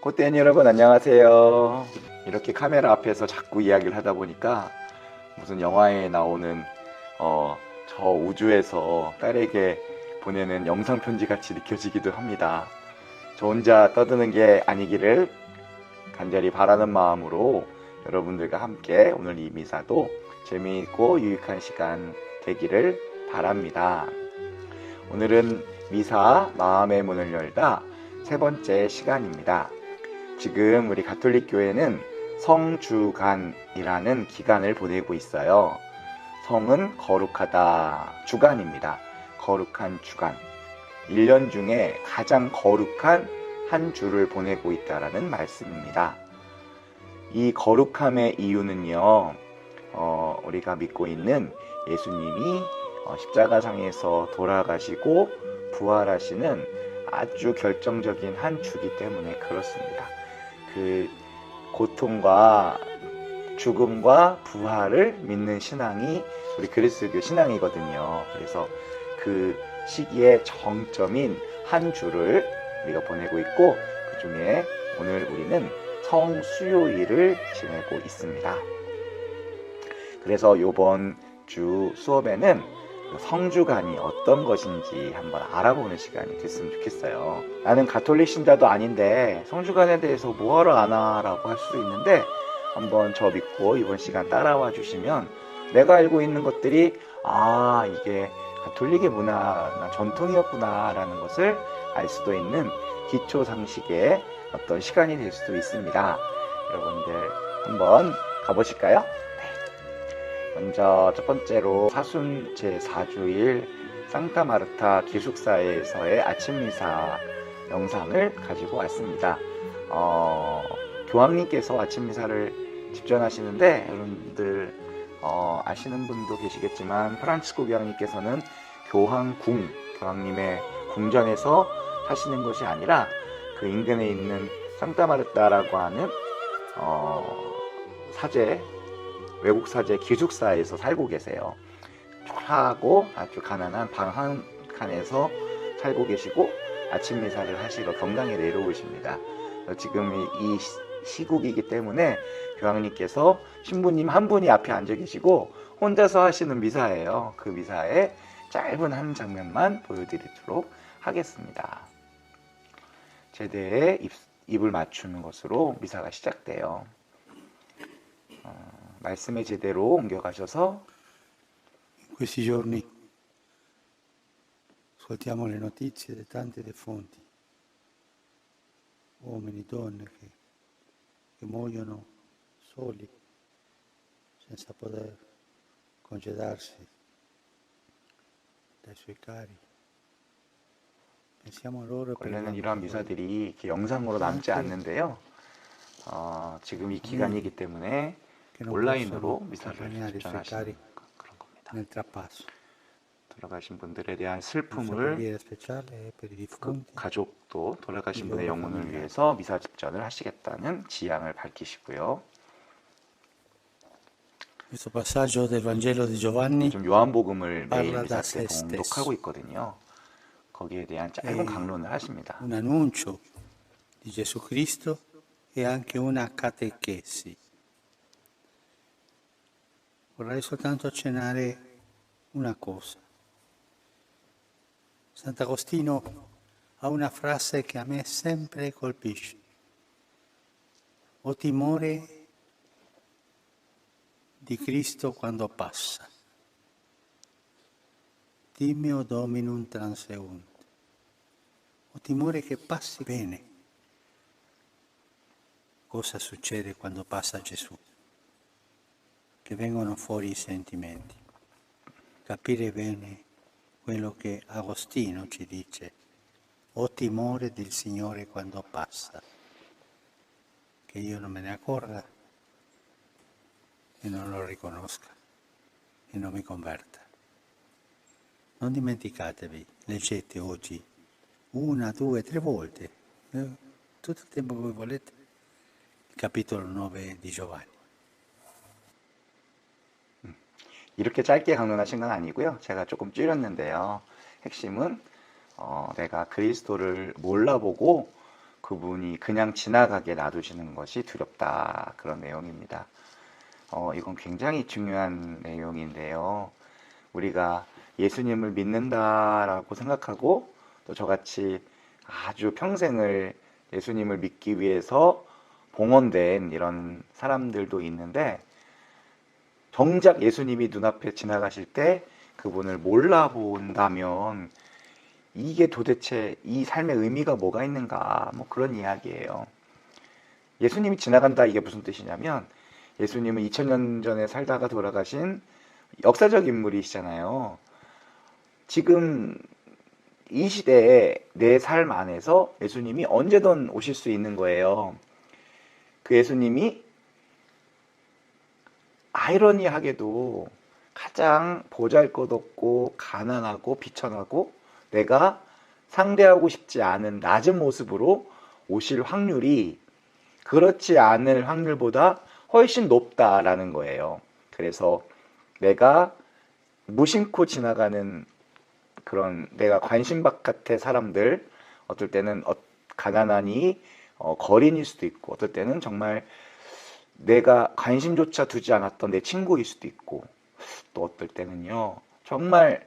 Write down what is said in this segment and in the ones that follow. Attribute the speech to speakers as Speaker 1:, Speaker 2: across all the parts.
Speaker 1: 꽃대인 여러분 안녕하세요. 이렇게 카메라 앞에서 자꾸 이야기를 하다 보니까 무슨 영화에 나오는 저 우주에서 딸에게 보내는 영상 편지 같이 느껴지기도 합니다. 저 혼자 떠드는 게 아니기를 간절히 바라는 마음으로 여러분들과 함께 오늘 이 미사도 재미있고 유익한 시간 되기를 바랍니다. 오늘은 미사 마음의 문을 열다 세 번째 시간입니다. 지금 우리 가톨릭 교회는 성주간이라는 기간을 보내고 있어요. 성은 거룩하다, 주간입니다. 거룩한 주간. 1년 중에 가장 거룩한 한 주를 보내고 있다라는 말씀입니다. 이 거룩함의 이유는요, 우리가 믿고 있는 예수님이 십자가상에서 돌아가시고 부활하시는 아주 결정적인 한 주기 때문에 그렇습니다. 그 고통과 죽음과 부활을 믿는 신앙이 우리 그리스도교 신앙이거든요. 그래서 그 시기의 정점인 한 주를 우리가 보내고 있고, 그 중에 오늘 우리는 성수요일을 지내고 있습니다. 그래서 이번 주 수업에는 성주간이 어떤 것인지 한번 알아보는 시간이 됐으면 좋겠어요. 나는 가톨릭 신자도 아닌데 성주간에 대해서 뭐하러 아나 라고 할 수도 있는데, 한번 저 믿고 이번 시간 따라와 주시면 내가 알고 있는 것들이 이게 가톨릭의 문화나 전통이었구나 라는 것을 알 수도 있는 기초 상식의 어떤 시간이 될 수도 있습니다. 여러분들 한번 가보실까요? 먼저 첫 번째로 사순 제4주일 상타 마르타 기숙사에서의 아침 미사 영상을 가지고 왔습니다. 교황님께서 아침 미사를 집전하시는데, 여러분들 아시는 분도 계시겠지만 프란치스코 교황님께서는 교황님의 궁전에서 하시는 것이 아니라 그 인근에 있는 상타 마르타라고 하는 외국 사제 기숙사에서 살고 계세요. 초라하고 아주 가난한 방 한 칸에서 살고 계시고 아침 미사를 하시러 경당에 내려오십니다. 지금 이 시국이기 때문에 교황님께서 신부님 한 분이 앞에 앉아 계시고 혼자서 하시는 미사예요. 그 미사의 짧은 한 장면만 보여드리도록 하겠습니다. 제대에 입을 맞추는 것으로 미사가 시작돼요. 말씀의 제대로 옮겨가셔서
Speaker 2: In questi giorni ascoltiamo le notizie di tante defunti, uomini, donne che muoiono soli, senza poter congedarsi dai suoi cari. Pensiamo a loro per
Speaker 1: 원래는
Speaker 2: il
Speaker 1: 이러한
Speaker 2: loro
Speaker 1: 미사들이 이렇게 영상으로 남지 않는데요. 지금 이 기간이기 때문에
Speaker 2: che non
Speaker 1: 온라인으로
Speaker 2: possono
Speaker 1: 미사를
Speaker 2: accompagnare i suoi
Speaker 1: 집전하시는
Speaker 2: cari
Speaker 1: 그런 겁니다.
Speaker 2: nel trapasso.
Speaker 1: 돌아가신 분들에 대한
Speaker 2: Questa
Speaker 1: 슬픔을
Speaker 2: preghiera speciale è per i
Speaker 1: 그
Speaker 2: defunti.
Speaker 1: 가족도 돌아가신 분의
Speaker 2: 이거로
Speaker 1: 영혼을
Speaker 2: 합니다.
Speaker 1: 위해서 미사 집전을 하시겠다는 지향을 밝히시고요.
Speaker 2: Questo passaggio del Vangelo di Giovanni
Speaker 1: 요즘 요한복음을 매일
Speaker 2: parla
Speaker 1: 미사
Speaker 2: da
Speaker 1: 때
Speaker 2: se
Speaker 1: 봉독하고
Speaker 2: stesso.
Speaker 1: 있거든요. 거기에 대한 짧은
Speaker 2: 예.
Speaker 1: 강론을 하십니다.
Speaker 2: Un annuncio di Gesù Cristo e anche una catechesi. Vorrei soltanto accennare una cosa. Sant'Agostino ha una frase che a me sempre colpisce. Ho timore di Cristo quando passa. Timeo dominum transeunt. Ho timore che passi bene. Cosa succede quando passa Gesù? Che vengono fuori i sentimenti. Capire bene quello che Agostino ci dice. Ho timore del Signore quando passa. Che io non me ne accorga e non lo riconosca e non mi converta. Non dimenticatevi, leggete oggi 1, 2, 3 volte, tutto il tempo che voi volete, il capitolo 9 di Giovanni.
Speaker 1: 이렇게 짧게 강론하신 건 아니고요. 제가 조금 줄였는데요. 핵심은 내가 그리스도를 몰라보고 그 그분이 그냥 지나가게 놔두시는 것이 두렵다. 그런 내용입니다. 이건 굉장히 중요한 내용인데요. 우리가 예수님을 믿는다라고 생각하고 또 저같이 아주 평생을 예수님을 믿기 위해서 봉헌된 이런 사람들도 있는데 정작 예수님이 눈앞에 지나가실 때 그분을 몰라본다면 이게 도대체 이 삶의 의미가 뭐가 있는가, 뭐 그런 이야기예요. 예수님이 지나간다, 이게 무슨 뜻이냐면 예수님은 2000년 전에 살다가 돌아가신 역사적 인물이시잖아요. 지금 이 시대에 내 삶 안에서 예수님이 언제든 오실 수 있는 거예요. 그 예수님이 아이러니하게도 가장 보잘것없고 가난하고 비천하고 내가 상대하고 싶지 않은 낮은 모습으로 오실 확률이 그렇지 않을 확률보다 훨씬 높다라는 거예요. 그래서 내가 무심코 지나가는 그런 내가 관심 바깥의 사람들, 어떨 때는 가난하니 거린일 수도 있고, 어떨 때는 정말 내가 관심조차 두지 않았던 내 친구일 수도 있고, 또 어떨 때는요 정말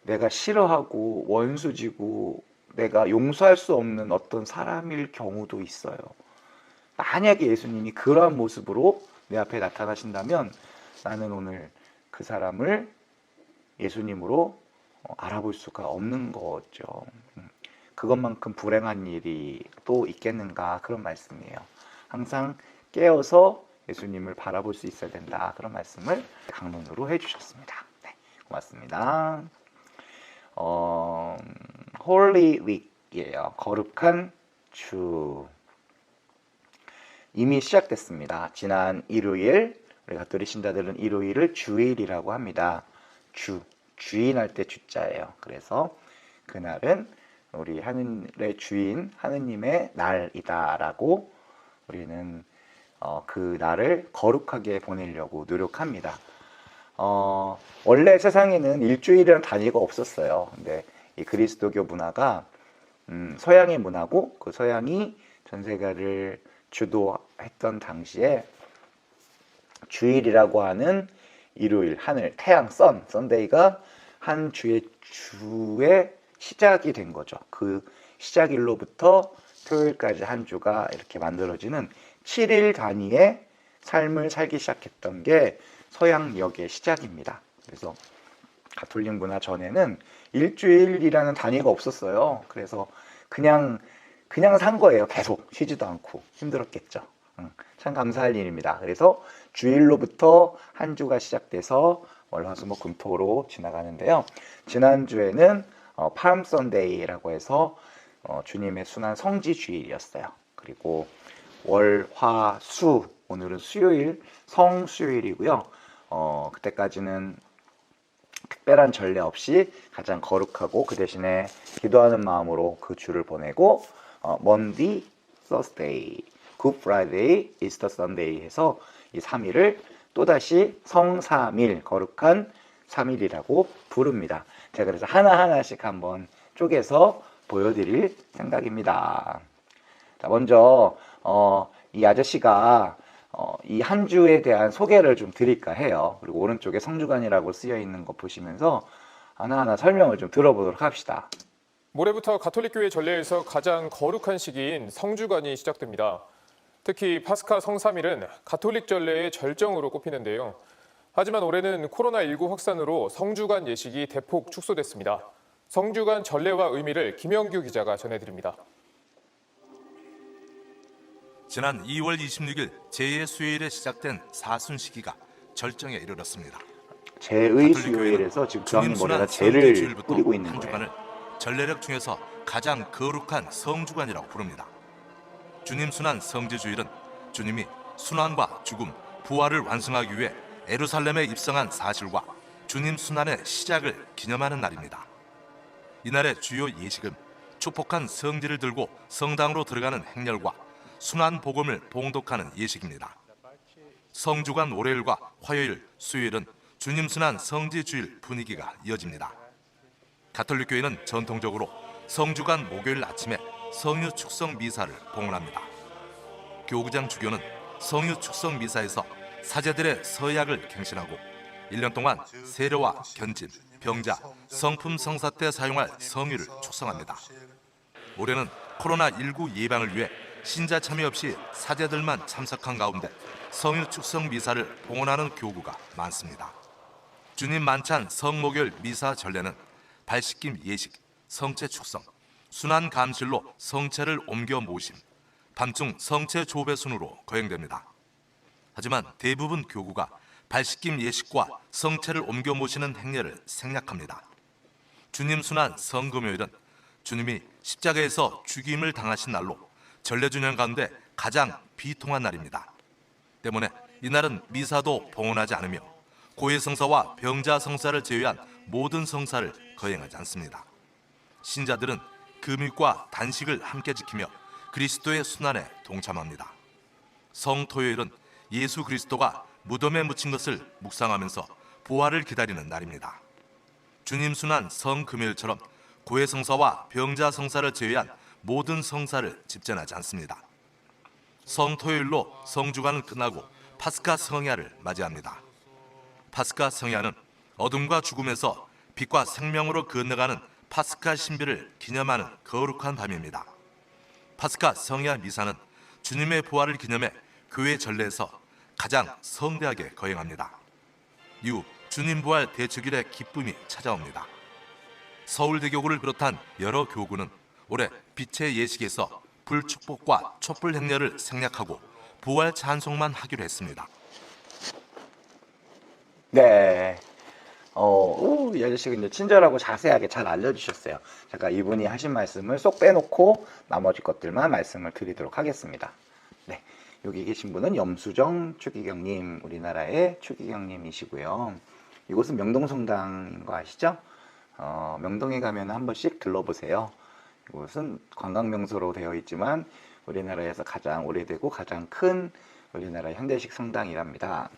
Speaker 1: 내가 싫어하고 원수지고 내가 용서할 수 없는 어떤 사람일 경우도 있어요. 만약에 예수님이 그러한 모습으로 내 앞에 나타나신다면 나는 오늘 그 사람을 예수님으로 알아볼 수가 없는 거죠. 그것만큼 불행한 일이 또 있겠는가, 그런 말씀이에요. 항상 깨어서 예수님을 바라볼 수 있어야 된다, 그런 말씀을 강론으로 해주셨습니다. 네, 고맙습니다. Holy Week이에요. 거룩한 주. 이미 시작됐습니다. 지난 일요일, 우리 가톨릭 신자들은 일요일을 주일이라고 합니다. 주인할 때 주자예요. 그래서 그날은 우리 하늘의 주인 하느님의 날이다라고 우리는 그 날을 거룩하게 보내려고 노력합니다. 원래 세상에는 일주일이라는 단위가 없었어요. 근데 이 그리스도교 문화가 서양의 문화고, 그 서양이 전 세계를 주도했던 당시에 주일이라고 하는 일요일, 하늘, 태양, 선데이가 한 주의 시작이 된 거죠. 그 시작일로부터 토요일까지 한 주가 이렇게 만들어지는 7일 단위의 삶을 살기 시작했던 게 서양역의 시작입니다. 그래서 가톨릭 문화 전에는 일주일이라는 단위가 없었어요. 그래서 그냥 산 거예요. 계속 쉬지도 않고. 힘들었겠죠. 참 감사할 일입니다. 그래서 주일로부터 한 주가 시작돼서 월화수목금토로 지나가는데요. 지난주에는 palm Sunday라고 해서 주님의 순환 성지 주일이었어요. 그리고 월, 화, 수, 오늘은 수요일, 성수요일이고요. 그때까지는 특별한 전례 없이 가장 거룩하고 그 대신에 기도하는 마음으로 그 주를 보내고 Monday, Thursday, Good Friday, Easter Sunday 해서 이 3일을 또다시 성삼일, 거룩한 3일이라고 부릅니다. 제가 그래서 하나하나씩 한번 쪼개서 보여드릴 생각입니다. 자, 먼저 이 아저씨가 이 한 주에 대한 소개를 좀 드릴까 해요. 그리고 오른쪽에 성주간이라고 쓰여 있는 거 보시면서 하나하나 설명을 좀 들어보도록 합시다.
Speaker 3: 모레부터 가톨릭교회 전례에서 가장 거룩한 시기인 성주간이 시작됩니다. 특히 파스카 성삼일은 가톨릭 전례의 절정으로 꼽히는데요. 하지만 올해는 코로나19 확산으로 성주간 예식이 대폭 축소됐습니다. 성주간 전례와 의미를 김영규 기자가 전해드립니다.
Speaker 4: 지난 2월 26일 제2의 수요일에 시작된 사순 시기가 절정에 이르렀습니다.
Speaker 1: 제2의 수요일에서 지금 주님 머리에다 제를 뿌리고 있는
Speaker 4: 한
Speaker 1: 거예요.
Speaker 4: 주간을 전례력 중에서 가장 거룩한 성주간이라고 부릅니다. 주님 순환 성지주일은 주님이 순환과 죽음, 부활을 완성하기 위해 예루살렘에 입성한 사실과 주님 순환의 시작을 기념하는 날입니다. 이날의 주요 예식은 축복한 성지를 들고 성당으로 들어가는 행렬과 순환 복음을 봉독하는 예식입니다. 성주간 월요일과 화요일, 수요일은 주님 순환 성지주일 분위기가 이어집니다. 가톨릭 교회는 전통적으로 성주간 목요일 아침에 성유 축성 미사를 봉헌합니다. 교구장 주교는 성유 축성 미사에서 사제들의 서약을 갱신하고 1년 동안 세례와 견진, 병자, 성품 성사 때 사용할 성유를 축성합니다. 올해는 코로나19 예방을 위해 신자 참여 없이 사제들만 참석한 가운데 성유 축성 미사를 봉헌하는 교구가 많습니다. 주님 만찬 성목요일 미사 전례는 발씻김 예식, 성체 축성, 순환 감실로 성체를 옮겨 모심, 밤중 성체 조배 순으로 거행됩니다. 하지만 대부분 교구가 발씻김 예식과 성체를 옮겨 모시는 행례를 생략합니다. 주님 순환 성금요일은 주님이 십자가에서 죽임을 당하신 날로 전례주년 가운데 가장 비통한 날입니다. 때문에 이날은 미사도 봉헌하지 않으며 고해성사와 병자성사를 제외한 모든 성사를 거행하지 않습니다. 신자들은 금일과 단식을 함께 지키며 그리스도의 순환에 동참합니다. 성토요일은 예수 그리스도가 무덤에 묻힌 것을 묵상하면서 부활을 기다리는 날입니다. 주님 순환 성금요일처럼 고해성사와 병자성사를 제외한 모든 성사를 집전하지 않습니다. 성토요일로 성주간은 끝나고 파스카 성야를 맞이합니다. 파스카 성야는 어둠과 죽음에서 빛과 생명으로 건너가는 파스카 신비를 기념하는 거룩한 밤입니다. 파스카 성야 미사는 주님의 부활을 기념해 교회 전례에서 가장 성대하게 거행합니다. 이후 주님 부활 대축일의 기쁨이 찾아옵니다. 서울대교구를 비롯한 여러 교구는 올해 빛의 예식에서 불축복과 촛불 행렬을 생략하고 부활 찬송만 하기로 했습니다.
Speaker 1: 네. 이 아저씨가 이제 친절하고 자세하게 잘 알려주셨어요. 제가 이분이 하신 말씀을 쏙 빼놓고 나머지 것들만 말씀을 드리도록 하겠습니다. 네. 여기 계신 분은 염수정 추기경님, 우리나라의 추기경님이시고요. 이곳은 명동성당인 거 아시죠? 명동에 가면 한 번씩 들러보세요. 이곳은 관광명소로 되어 있지만 우리나라에서 가장 오래되고 가장 큰 우리나라 현대식 성당이랍니다.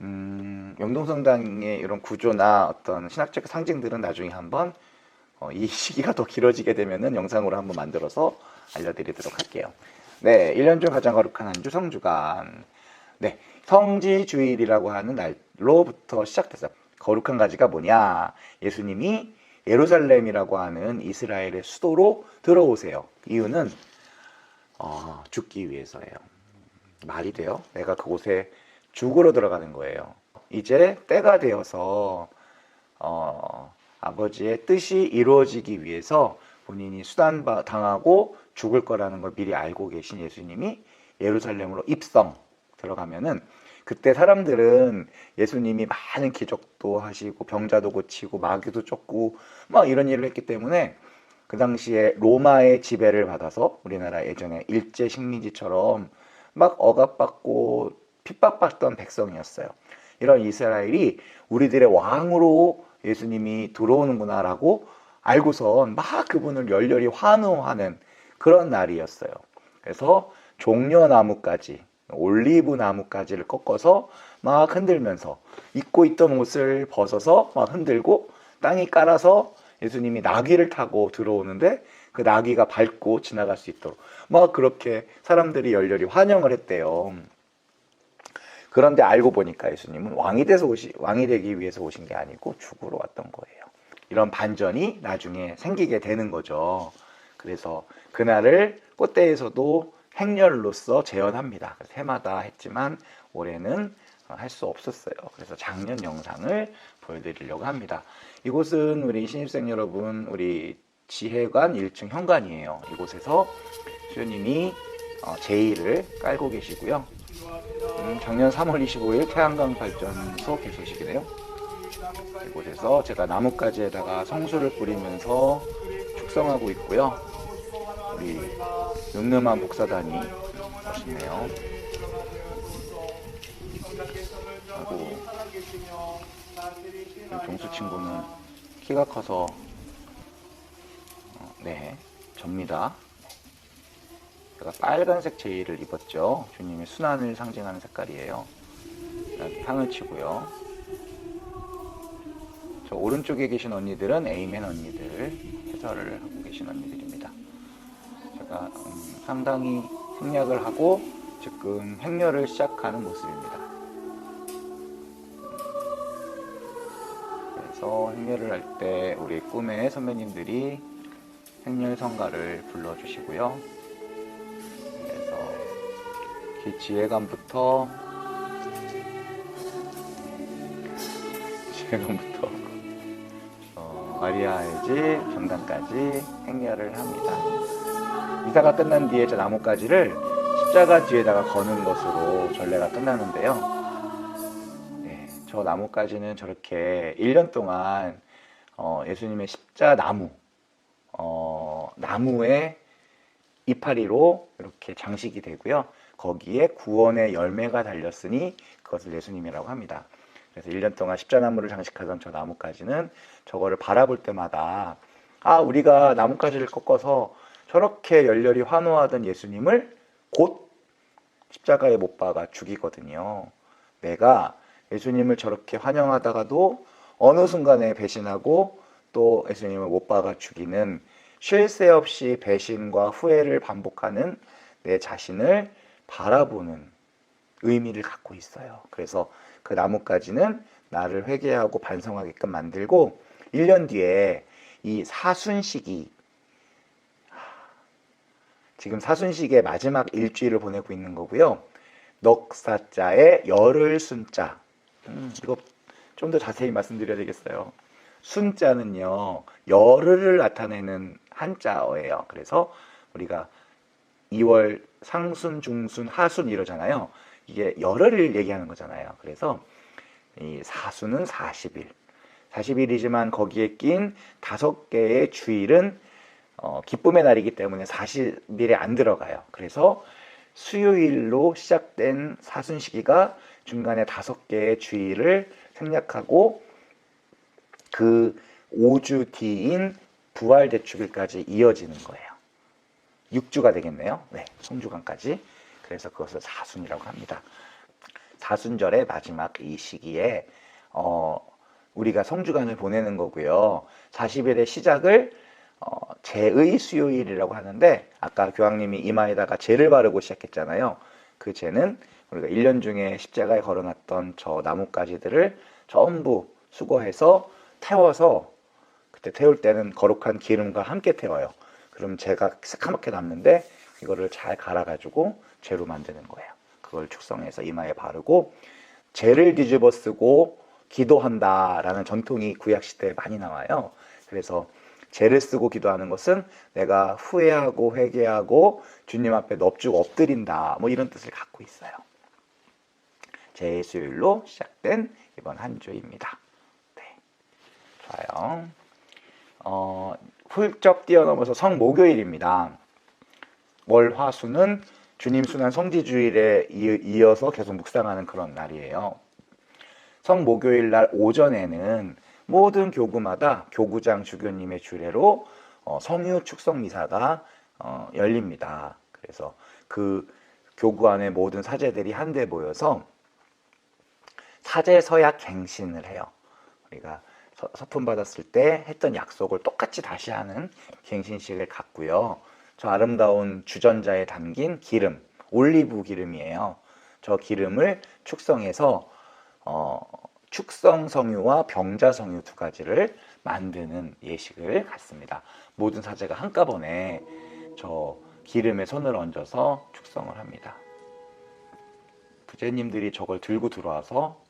Speaker 1: 명동성당의 이런 구조나 어떤 신학적 상징들은 나중에 한번 이 시기가 더 길어지게 되면은 영상으로 한번 만들어서 알려드리도록 할게요. 네, 1년 중 가장 거룩한 한 주 성주간. 네, 성지주일이라고 하는 날로부터 시작됐어요. 거룩한 가지가 뭐냐? 예수님이 예루살렘이라고 하는 이스라엘의 수도로 들어오세요. 이유는 죽기 위해서예요. 말이 돼요? 내가 그곳에 죽으러 들어가는 거예요. 이제 때가 되어서 아버지의 뜻이 이루어지기 위해서 본인이 수단당하고 죽을 거라는 걸 미리 알고 계신 예수님이 예루살렘으로 입성 들어가면은, 그때 사람들은 예수님이 많은 기적도 하시고 병자도 고치고 마귀도 쫓고 막 이런 일을 했기 때문에 그 당시에 로마의 지배를 받아서 우리나라 예전에 일제 식민지처럼 막 억압받고 핍박받던 백성이었어요. 이런 이스라엘이 우리들의 왕으로 예수님이 들어오는구나 라고 알고선 막 그분을 열렬히 환호하는 그런 날이었어요. 그래서 종려나무까지, 올리브 나무까지를 꺾어서 막 흔들면서 입고 있던 옷을 벗어서 막 흔들고 땅이 깔아서 예수님이 나귀를 타고 들어오는데 그 나귀가 밟고 지나갈 수 있도록 막 그렇게 사람들이 열렬히 환영을 했대요. 그런데 알고 보니까 예수님은 왕이 되기 위해서 오신 게 아니고 죽으러 왔던 거예요. 이런 반전이 나중에 생기게 되는 거죠. 그래서 그날을 꽃대에서도 행렬로서 재현합니다. 그래서 해마다 했지만 올해는 할 수 없었어요. 그래서 작년 영상을 보여드리려고 합니다. 이곳은 우리 신입생 여러분, 우리 지혜관 1층 현관이에요. 이곳에서 수요님이 제2를 깔고 계시고요. 작년 3월 25일 태양광 발전소 개소식이네요. 이곳에서 제가 나뭇가지에다가 성수를 뿌리면서 축성하고 있고요. 우리 늠름한 복사단이 멋있네요. 하고 우리 종수 친구는 키가 커서 네, 접니다. 제가 빨간색 제의를 입었죠. 주님의 순환을 상징하는 색깔이에요. 향을 치고요. 저 오른쪽에 계신 언니들은 에이멘 언니들, 해설을 하고 계신 언니들입니다. 그러니까 상당히 생략을 하고 지금 행렬을 시작하는 모습입니다. 그래서 행렬을 할 때 우리 꿈의 선배님들이 행렬 성가를 불러주시고요. 그래서 지혜감부터 마리아의 집 경단까지 행렬을 합니다. 미사가 끝난 뒤에 저 나뭇가지를 십자가 뒤에다가 거는 것으로 전례가 끝나는데요. 저 나뭇가지는 저렇게 1년 동안 예수님의 십자나무 나무의 이파리로 이렇게 장식이 되고요. 거기에 구원의 열매가 달렸으니 그것을 예수님이라고 합니다. 그래서 1년 동안 십자나무를 장식하던 저 나뭇가지는 저거를 바라볼 때마다 우리가 나뭇가지를 꺾어서 저렇게 열렬히 환호하던 예수님을 곧 십자가에 못 박아 죽이거든요. 내가 예수님을 저렇게 환영하다가도 어느 순간에 배신하고 또 예수님을 못 박아 죽이는 쉴 새 없이 배신과 후회를 반복하는 내 자신을 바라보는 의미를 갖고 있어요. 그래서 그 나뭇가지는 나를 회개하고 반성하게끔 만들고 1년 뒤에 이 사순시기, 지금 사순시기의 마지막 일주일을 보내고 있는 거고요. 넉사자의 열을 순자, 이거 좀 더 자세히 말씀드려야 되겠어요. 순자는요, 열흘을 나타내는 한자어예요. 그래서 우리가 2월 상순, 중순, 하순 이러잖아요. 이게 열흘을 얘기하는 거잖아요. 그래서 이 사순은 40일. 40일이지만 거기에 낀 5개의 주일은 기쁨의 날이기 때문에 40일에 안 들어가요. 그래서 수요일로 시작된 사순시기가 중간에 5개의 주일을 생략하고 그 5주 뒤인 부활대축일까지 이어지는 거예요. 6주가 되겠네요. 네, 성주간까지. 그래서 그것을 사순이라고 합니다. 사순절의 마지막 이 시기에 우리가 성주간을 보내는 거고요. 40일의 시작을 제의 수요일이라고 하는데 아까 교황님이 이마에다가 제를 바르고 시작했잖아요. 그 제는 우리가 1년 중에 십자가에 걸어놨던 저 나뭇가지들을 전부 수거해서 태워서, 그때 태울 때는 거룩한 기름과 함께 태워요. 그럼 제가 새카맣게 남는데 이거를 잘 갈아가지고 제로 만드는 거예요. 그걸 축성해서 이마에 바르고 제를 뒤집어 쓰고 기도한다라는 전통이 구약시대에 많이 나와요. 그래서 제를 쓰고 기도하는 것은 내가 후회하고 회개하고 주님 앞에 넙죽 엎드린다, 뭐 이런 뜻을 갖고 있어요. 제의 수요일로 시작된 이번 한 주입니다. 네, 좋아요. 훌쩍 뛰어넘어서 성목요일입니다. 월, 화, 수는 주님 순환 성지주일에 이어서 계속 묵상하는 그런 날이에요. 성목요일 날 오전에는 모든 교구마다 교구장 주교님의 주례로 성유 축성 미사가 열립니다. 그래서 그 교구 안에 모든 사제들이 한데 모여서 사제 서약 갱신을 해요. 우리가 서품 받았을 때 했던 약속을 똑같이 다시 하는 갱신식을 갖고요. 저 아름다운 주전자에 담긴 기름, 올리브 기름이에요. 저 기름을 축성해서 축성 성유와 병자 성유 두 가지를 만드는 예식을 갖습니다. 모든 사제가 한꺼번에 저 기름에 손을 얹어서 축성을 합니다. 부제님들이 저걸 들고 들어와서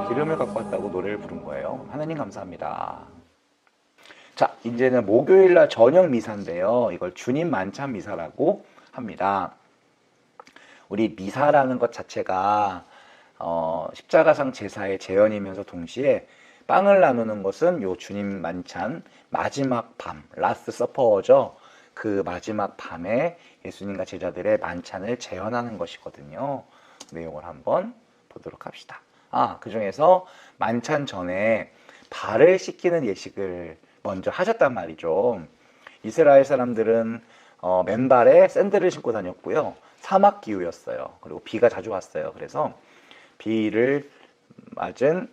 Speaker 1: 기름을 갖고 왔다고 노래를 부른 거예요. 하나님 감사합니다. 자, 이제는 목요일날 저녁 미사인데요. 이걸 주님 만찬 미사라고 합니다. 우리 미사라는 것 자체가 십자가상 제사의 재현이면서 동시에 빵을 나누는 것은 요 주님 만찬 마지막 밤, 라스트 서퍼죠. 그 마지막 밤에 예수님과 제자들의 만찬을 재현하는 것이거든요. 내용을 한번 보도록 합시다. 그 중에서 만찬 전에 발을 씻기는 예식을 먼저 하셨단 말이죠. 이스라엘 사람들은 맨발에 샌들을 신고 다녔고요. 사막 기후였어요. 그리고 비가 자주 왔어요. 그래서 비를 맞은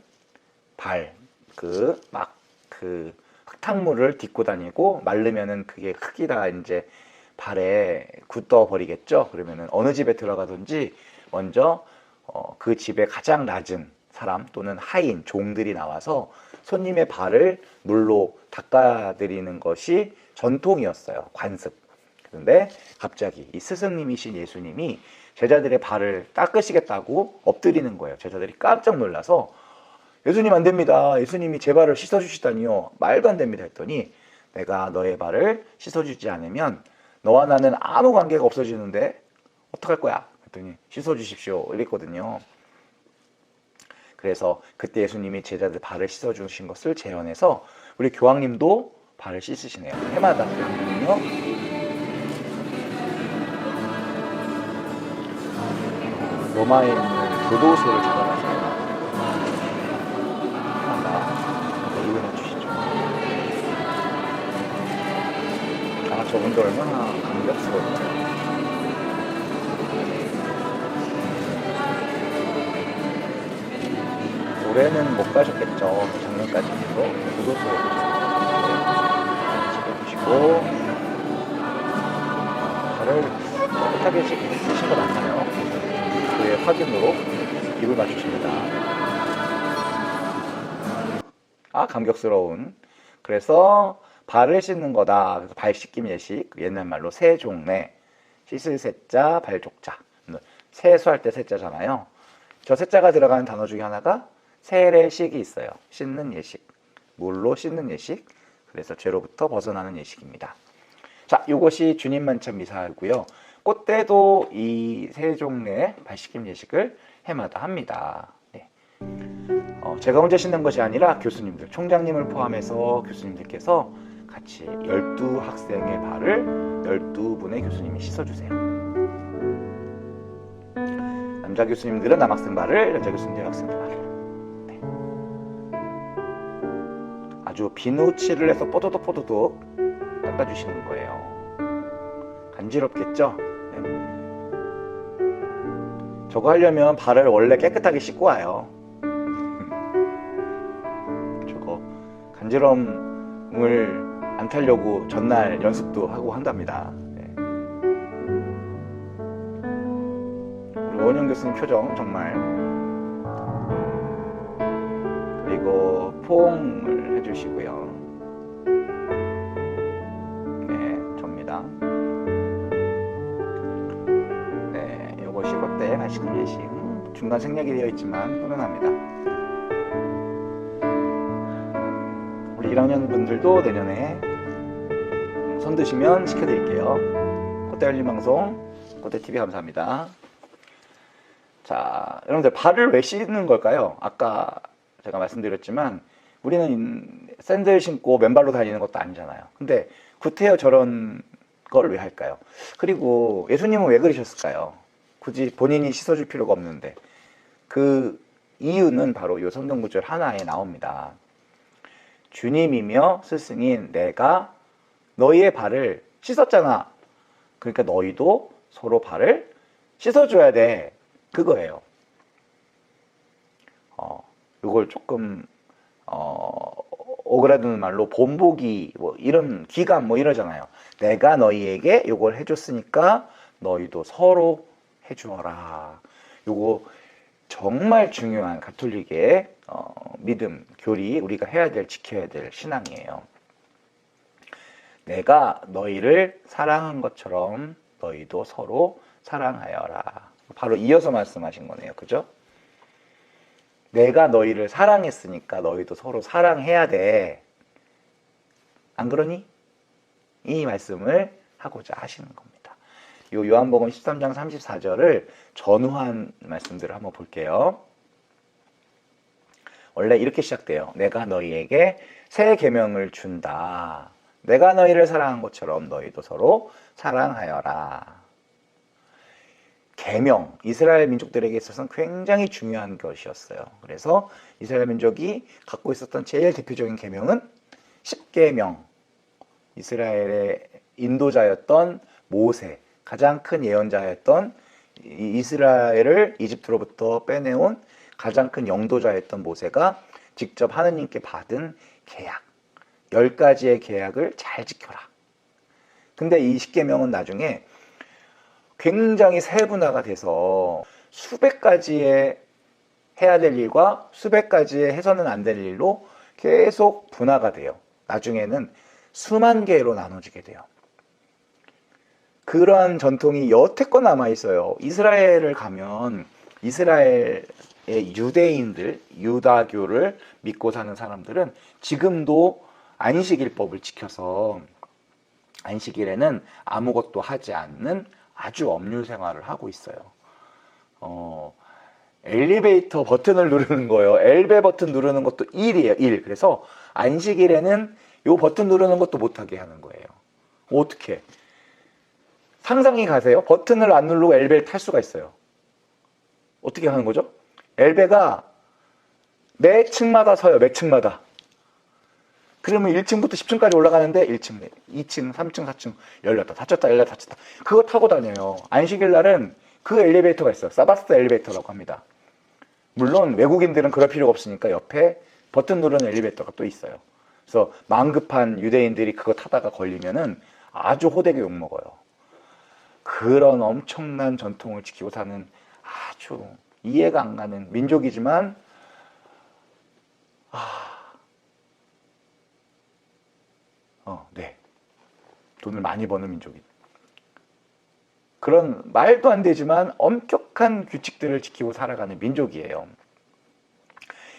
Speaker 1: 그 흙탕물을 딛고 다니고 마르면은 그게 흙이 다 이제 발에 굳어 버리겠죠. 그러면은 어느 집에 들어가든지 먼저 그 집의 가장 낮은 사람 또는 하인 종들이 나와서 손님의 발을 물로 닦아드리는 것이 전통이었어요. 관습. 그런데 갑자기 이 스승님이신 예수님이 제자들의 발을 닦으시겠다고 엎드리는 거예요. 제자들이 깜짝 놀라서 예수님 안 됩니다. 예수님이 제 발을 씻어주시다니요. 말도 안 됩니다 했더니 내가 너의 발을 씻어주지 않으면 너와 나는 아무 관계가 없어지는데 어떡할 거야? 했더니 씻어주십시오. 이랬거든요. 그래서 그때 예수님이 제자들 발을 씻어주신 것을 재현해서 우리 교황님도 발을 씻으시네요. 해마다 교황님은요. 로마에 있는 교도소를 찾아가세요. 해마다 이용해 주시죠. 저분도 얼마나 감격스러울까요? 올해는 못 가셨겠죠. 작년까지 계속 교도소에 지켜주시고 발을 깨끗하게 씻으신 거 맞나요? 그의 확인으로 입을 맞추십니다. 감격스러운. 그래서 발을 씻는 거다. 그래서 발 씻김 예식, 옛날 말로 세종례, 씻을 세자, 발족자. 세수할 때 세자잖아요. 저 세자가 들어가는 단어 중에 하나가 세례식이 있어요. 씻는 예식, 물로 씻는 예식. 그래서 죄로부터 벗어나는 예식입니다. 자, 이것이 주님 만찬 미사이고요. 그때도 이 세종례 발씻김 예식을 해마다 합니다. 네. 제가 혼자 씻는 것이 아니라 교수님들, 총장님을 포함해서 교수님들께서 같이 12학생의 발을 12분의 교수님이 씻어주세요. 남자 교수님들은 남학생 발을, 여자 교수님들은 여학생들 발을. 네. 아주 비누칠을 해서 뽀도독 닦아주시는 거예요. 간지럽겠죠? 네. 저거 하려면 발을 원래 깨끗하게 씻고 와요. 저거 간지럼을 안 타려고 전날 연습도 하고 한답니다. 네. 우리 원영 교수님 표정 정말. 그리고 포옹을 해주시고요. 네, 접니다. 네, 요것이 그때 발씻김 예식. 중간 생략이 되어 있지만 훈훈합니다. 우리 1학년 분들도 내년에 손 드시면 시켜드릴게요. 꽃대 열린 방송, 꽃대TV 감사합니다. 자, 여러분들 발을 왜 씻는 걸까요? 아까 제가 말씀드렸지만 우리는 샌들 신고 맨발로 다니는 것도 아니잖아요. 근데 구태여 저런 걸 왜 할까요? 그리고 예수님은 왜 그러셨을까요? 굳이 본인이 씻어줄 필요가 없는데. 그 이유는 바로 이 성경 구절 하나에 나옵니다. 주님이며 스승인 내가 너희의 발을 씻었잖아. 그러니까 너희도 서로 발을 씻어줘야 돼. 그거예요. 이걸 조금 오그라드는 말로 본보기 뭐 이런 기감 뭐 이러잖아요. 내가 너희에게 이걸 해줬으니까 너희도 서로 해주어라. 요거 정말 중요한 가톨릭의 믿음, 교리, 우리가 해야 될, 지켜야 될 신앙이에요. 내가 너희를 사랑한 것처럼 너희도 서로 사랑하여라. 바로 이어서 말씀하신 거네요. 그죠? 내가 너희를 사랑했으니까 너희도 서로 사랑해야 돼. 안 그러니? 이 말씀을 하고자 하시는 겁니다. 요 요한복음 13장 34절을 전후한 말씀들을 한번 볼게요. 원래 이렇게 시작돼요. 내가 너희에게 새 계명을 준다. 내가 너희를 사랑한 것처럼 너희도 서로 사랑하여라. 계명, 이스라엘 민족들에게 있어서는 굉장히 중요한 것이었어요. 그래서 이스라엘 민족이 갖고 있었던 제일 대표적인 계명은 십계명. 이스라엘의 인도자였던 모세, 가장 큰 예언자였던 이스라엘을 이집트로부터 빼내온 가장 큰 영도자였던 모세가 직접 하느님께 받은 계약, 10가지의 계약을 잘 지켜라. 근데 이 10계명은 나중에 굉장히 세분화가 돼서 수백 가지의 해야 될 일과 수백 가지의 해서는 안 될 일로 계속 분화가 돼요. 나중에는 수만 개로 나눠지게 돼요. 그러한 전통이 여태껏 남아 있어요. 이스라엘을 가면 이스라엘의 유대인들, 유다교를 믿고 사는 사람들은 지금도 안식일법을 지켜서 안식일에는 아무것도 하지 않는 아주 엄률 생활을 하고 있어요. 엘리베이터 버튼을 누르는 거예요. 엘베 버튼 누르는 것도 일이에요. 일. 그래서 안식일에는 요 버튼 누르는 것도 못하게 하는 거예요. 어떻게? 상상이 가세요? 버튼을 안 누르고 엘베를 탈 수가 있어요. 어떻게 하는 거죠? 엘베가 매 층마다 서요. 매 층마다. 그러면 1층부터 10층까지 올라가는데 1층, 2층, 3층, 4층 열렸다 닫혔다 열렸다 닫혔다. 그거 타고 다녀요. 안식일 날은 그 엘리베이터가 있어요. 사바스 엘리베이터라고 합니다. 물론 외국인들은 그럴 필요가 없으니까 옆에 버튼 누르는 엘리베이터가 또 있어요. 그래서 마음 급한 유대인들이 그거 타다가 걸리면은 아주 호되게 욕먹어요. 그런 엄청난 전통을 지키고 사는 아주 이해가 안 가는 민족이지만 네. 돈을 많이 버는 민족이. 그런 말도 안 되지만 엄격한 규칙들을 지키고 살아가는 민족이에요.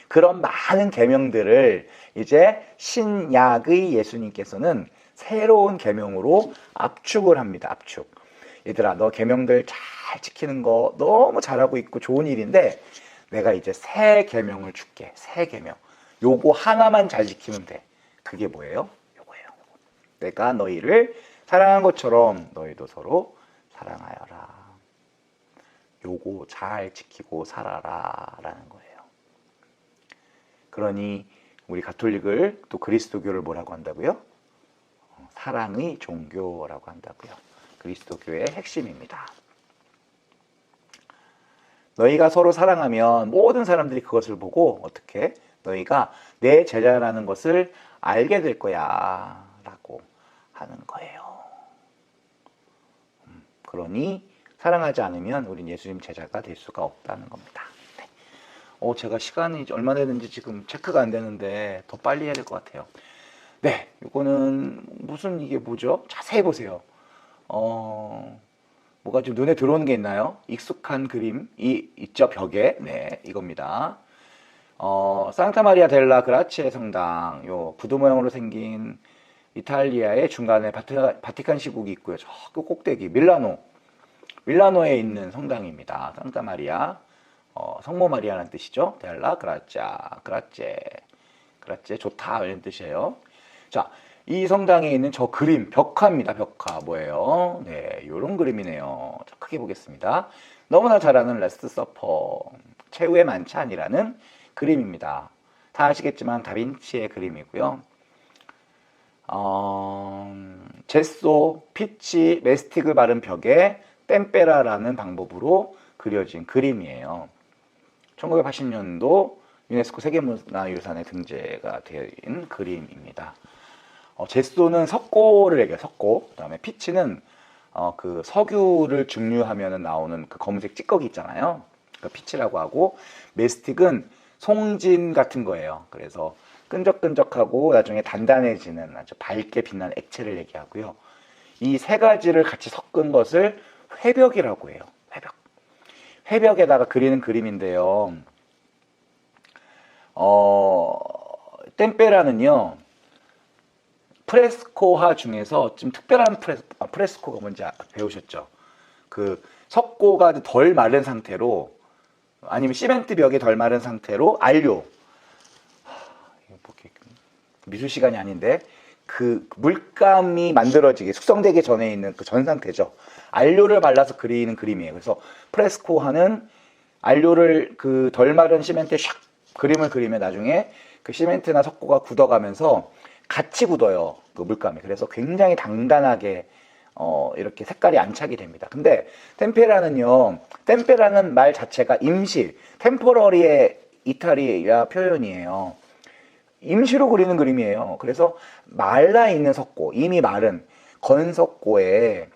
Speaker 1: 그런 많은 계명들을 이제 신약의 예수님께서는 새로운 계명으로 압축을 합니다. 압축. 얘들아, 너 계명들 잘 지키는 거 너무 잘하고 있고 좋은 일인데 내가 이제 새 계명을 줄게. 새 계명. 요거 하나만 잘 지키면 돼. 그게 뭐예요? 요거예요. 내가 너희를 사랑한 것처럼 너희도 서로 사랑하여라. 요거 잘 지키고 살아라 라는 거예요. 그러니 우리 가톨릭을 또 그리스도교를 뭐라고 한다고요? 사랑의 종교라고 한다고요. 그리스도교의 핵심입니다. 너희가 서로 사랑하면 모든 사람들이 그것을 보고 어떻게? 너희가 내 제자라는 것을 알게 될 거야 라고 하는 거예요. 그러니 사랑하지 않으면 우린 예수님 제자가 될 수가 없다는 겁니다. 네. 제가 시간이 얼마 되는지 지금 체크가 안 되는데 더 빨리 해야 될 것 같아요. 네, 이거는 무슨 이게 뭐죠? 자세히 보세요. 뭐가 좀 눈에 들어오는 게 있나요? 익숙한 그림이 있죠, 벽에. 네, 이겁니다. 산타 마리아 델라 그라치에 성당, 요 구두 모양으로 생긴 이탈리아의 중간에 바티칸 시국이 있고요. 저 꼭대기 밀라노에 있는 성당입니다. 산타 마리아, 성모 마리아라는 뜻이죠. 델라 그라짜, 그라째 좋다 이런 뜻이에요. 자, 이 성당에 있는 저 그림, 벽화입니다. 벽화 뭐예요? 네, 이런 그림이네요. 자, 크게 보겠습니다. 너무나 잘 아는 라스트 서퍼, 최후의 만찬이라는 그림입니다. 다 아시겠지만 다빈치의 그림이고요. 제소, 피치, 메스틱을 바른 벽에 템페라라는 방법으로 그려진 그림이에요. 1980년도 유네스코 세계문화유산에 등재가 된 그림입니다. 제소는 석고를 얘기해요. 석고. 그 다음에 피치는 그 석유를 증류하면 나오는 그 검은색 찌꺼기 있잖아요. 그 피치라고 하고, 메스틱은 송진 같은 거예요. 그래서 끈적끈적하고 나중에 단단해지는 아주 밝게 빛나는 액체를 얘기하고요. 이 세 가지를 같이 섞은 것을 회벽이라고 해요. 회벽. 회벽에다가 그리는 그림인데요. 템페라는요, 프레스코화 중에서 좀 특별한 프레스코가 뭔지 배우셨죠? 그 석고가 덜 마른 상태로, 아니면 시멘트 벽이 덜 마른 상태로 안료, 미술 시간이 아닌데 그 물감이 만들어지게 숙성되기 전에 있는 그 전 상태죠. 안료를 발라서 그리는 그림이에요. 그래서 프레스코화는 안료를 그 덜 마른 시멘트에 샥 그림을 그리면 나중에 그 시멘트나 석고가 굳어가면서 같이 굳어요. 그 물감이. 그래서 굉장히 단단하게 이렇게 색깔이 안착이 됩니다. 근데 템페라는 말 자체가 임시, 템포러리의 이탈리아 표현이에요. 임시로 그리는 그림이에요. 그래서 말라 있는 석고, 이미 마른 건석고에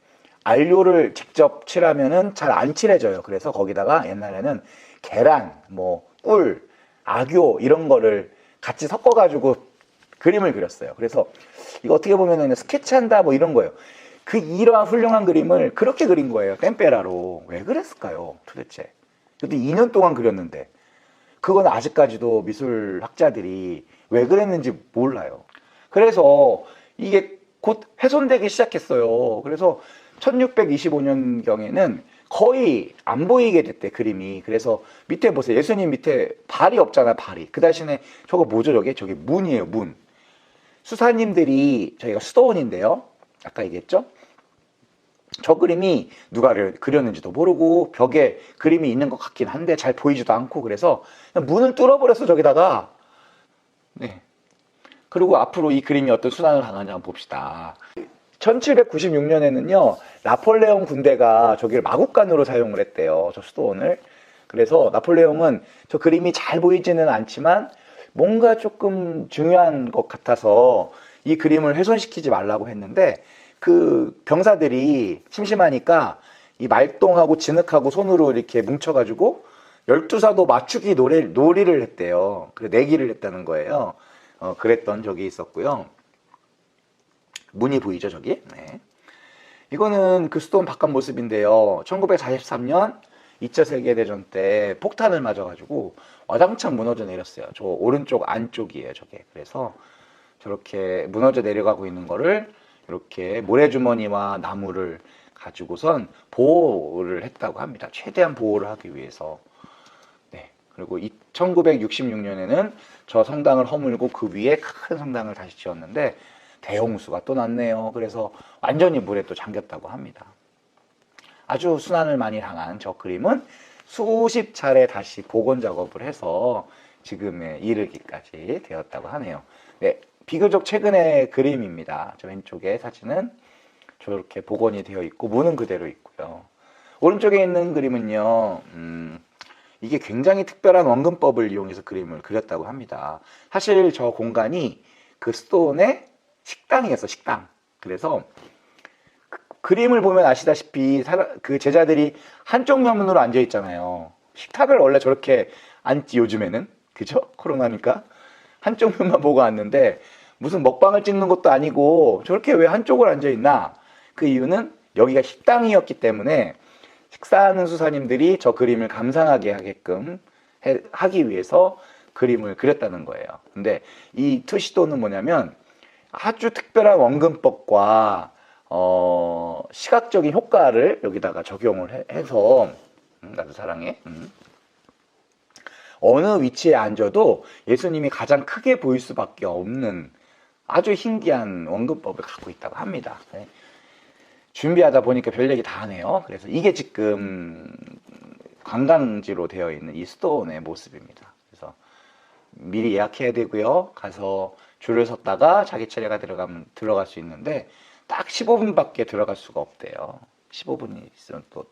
Speaker 1: 안료를 직접 칠하면은 잘 안 칠해져요. 그래서 거기다가 옛날에는 계란, 뭐 꿀, 악교 이런 거를 같이 섞어가지고 그림을 그렸어요. 그래서 이거 어떻게 보면은 스케치한다 뭐 이런 거예요. 그 이러한 훌륭한 그림을 그렇게 그린 거예요. 템페라로. 왜 그랬을까요? 도대체. 근데 2년 동안 그렸는데 그건 아직까지도 미술학자들이 왜 그랬는지 몰라요. 그래서 이게 곧 훼손되기 시작했어요. 그래서 1625년경에는 거의 안 보이게 됐대, 그림이. 그래서 밑에 보세요. 예수님 밑에 발이 없잖아, 발이. 그 대신에 저거 뭐죠, 저게? 저게 문이에요, 문. 수사님들이, 저희가 수도원인데요. 아까 얘기했죠? 저 그림이 누가 그렸는지도 모르고 벽에 그림이 있는 것 같긴 한데 잘 보이지도 않고 그래서 그냥 문을 뚫어버렸어, 저기다가. 네. 그리고 앞으로 이 그림이 어떤 수단을 당하는지 한번 봅시다. 1796년에는요, 나폴레옹 군대가 저기를 마국간으로 사용을 했대요, 저 수도원을. 그래서 나폴레옹은 저 그림이 잘 보이지는 않지만 뭔가 조금 중요한 것 같아서 이 그림을 훼손시키지 말라고 했는데 그 병사들이 심심하니까 이 말똥하고 진흙하고 손으로 이렇게 뭉쳐가지고 12사도 맞추기 놀이를 했대요. 그래, 내기를 했다는 거예요. 그랬던 적이 있었고요. 문이 보이죠, 저기? 네. 이거는 그 수도원 바깥 모습인데요. 1943년 2차 세계대전 때 폭탄을 맞아가지고 와장창 무너져 내렸어요. 저 오른쪽 안쪽이에요, 저게. 그래서 저렇게 무너져 내려가고 있는 거를 이렇게 모래주머니와 나무를 가지고선 보호를 했다고 합니다. 최대한 보호를 하기 위해서. 네. 그리고 1966년에는 저 성당을 허물고 그 위에 큰 성당을 다시 지었는데 대홍수가 또 났네요. 그래서 완전히 물에 또 잠겼다고 합니다. 아주 순환을 많이 당한 저 그림은 수십 차례 다시 복원 작업을 해서 지금에 이르기까지 되었다고 하네요. 네, 비교적 최근의 그림입니다. 저 왼쪽에 사진은 저렇게 복원이 되어 있고 문은 그대로 있고요. 오른쪽에 있는 그림은요, 이게 굉장히 특별한 원근법을 이용해서 그림을 그렸다고 합니다. 사실 저 공간이 그 스톤의 식당이었어, 식당. 그래서 그림을 보면 아시다시피 그 제자들이 한쪽 면으로 앉아 있잖아요. 식탁을 원래 저렇게 앉지, 요즘에는. 그죠? 코로나니까. 한쪽 면만 보고 앉는데 무슨 먹방을 찍는 것도 아니고 저렇게 왜 한쪽을 앉아 있나? 그 이유는 여기가 식당이었기 때문에 식사하는 수사님들이 저 그림을 감상하게 하게끔 하기 위해서 그림을 그렸다는 거예요. 근데 이 투시도는 뭐냐면 아주 특별한 원근법과 시각적인 효과를 여기다가 적용을 해서 나도 사랑해. 어느 위치에 앉아도 예수님이 가장 크게 보일 수밖에 없는 아주 신기한 원근법을 갖고 있다고 합니다. 네. 준비하다 보니까 별 얘기 다 하네요. 그래서 이게 지금 관광지로 되어 있는 이 수도원의 모습입니다. 그래서 미리 예약해야 되고요. 가서 줄을 섰다가 자기 차례가 들어가면 들어갈 수 있는데 딱 15분밖에 들어갈 수가 없대요. 15분이 있으면 또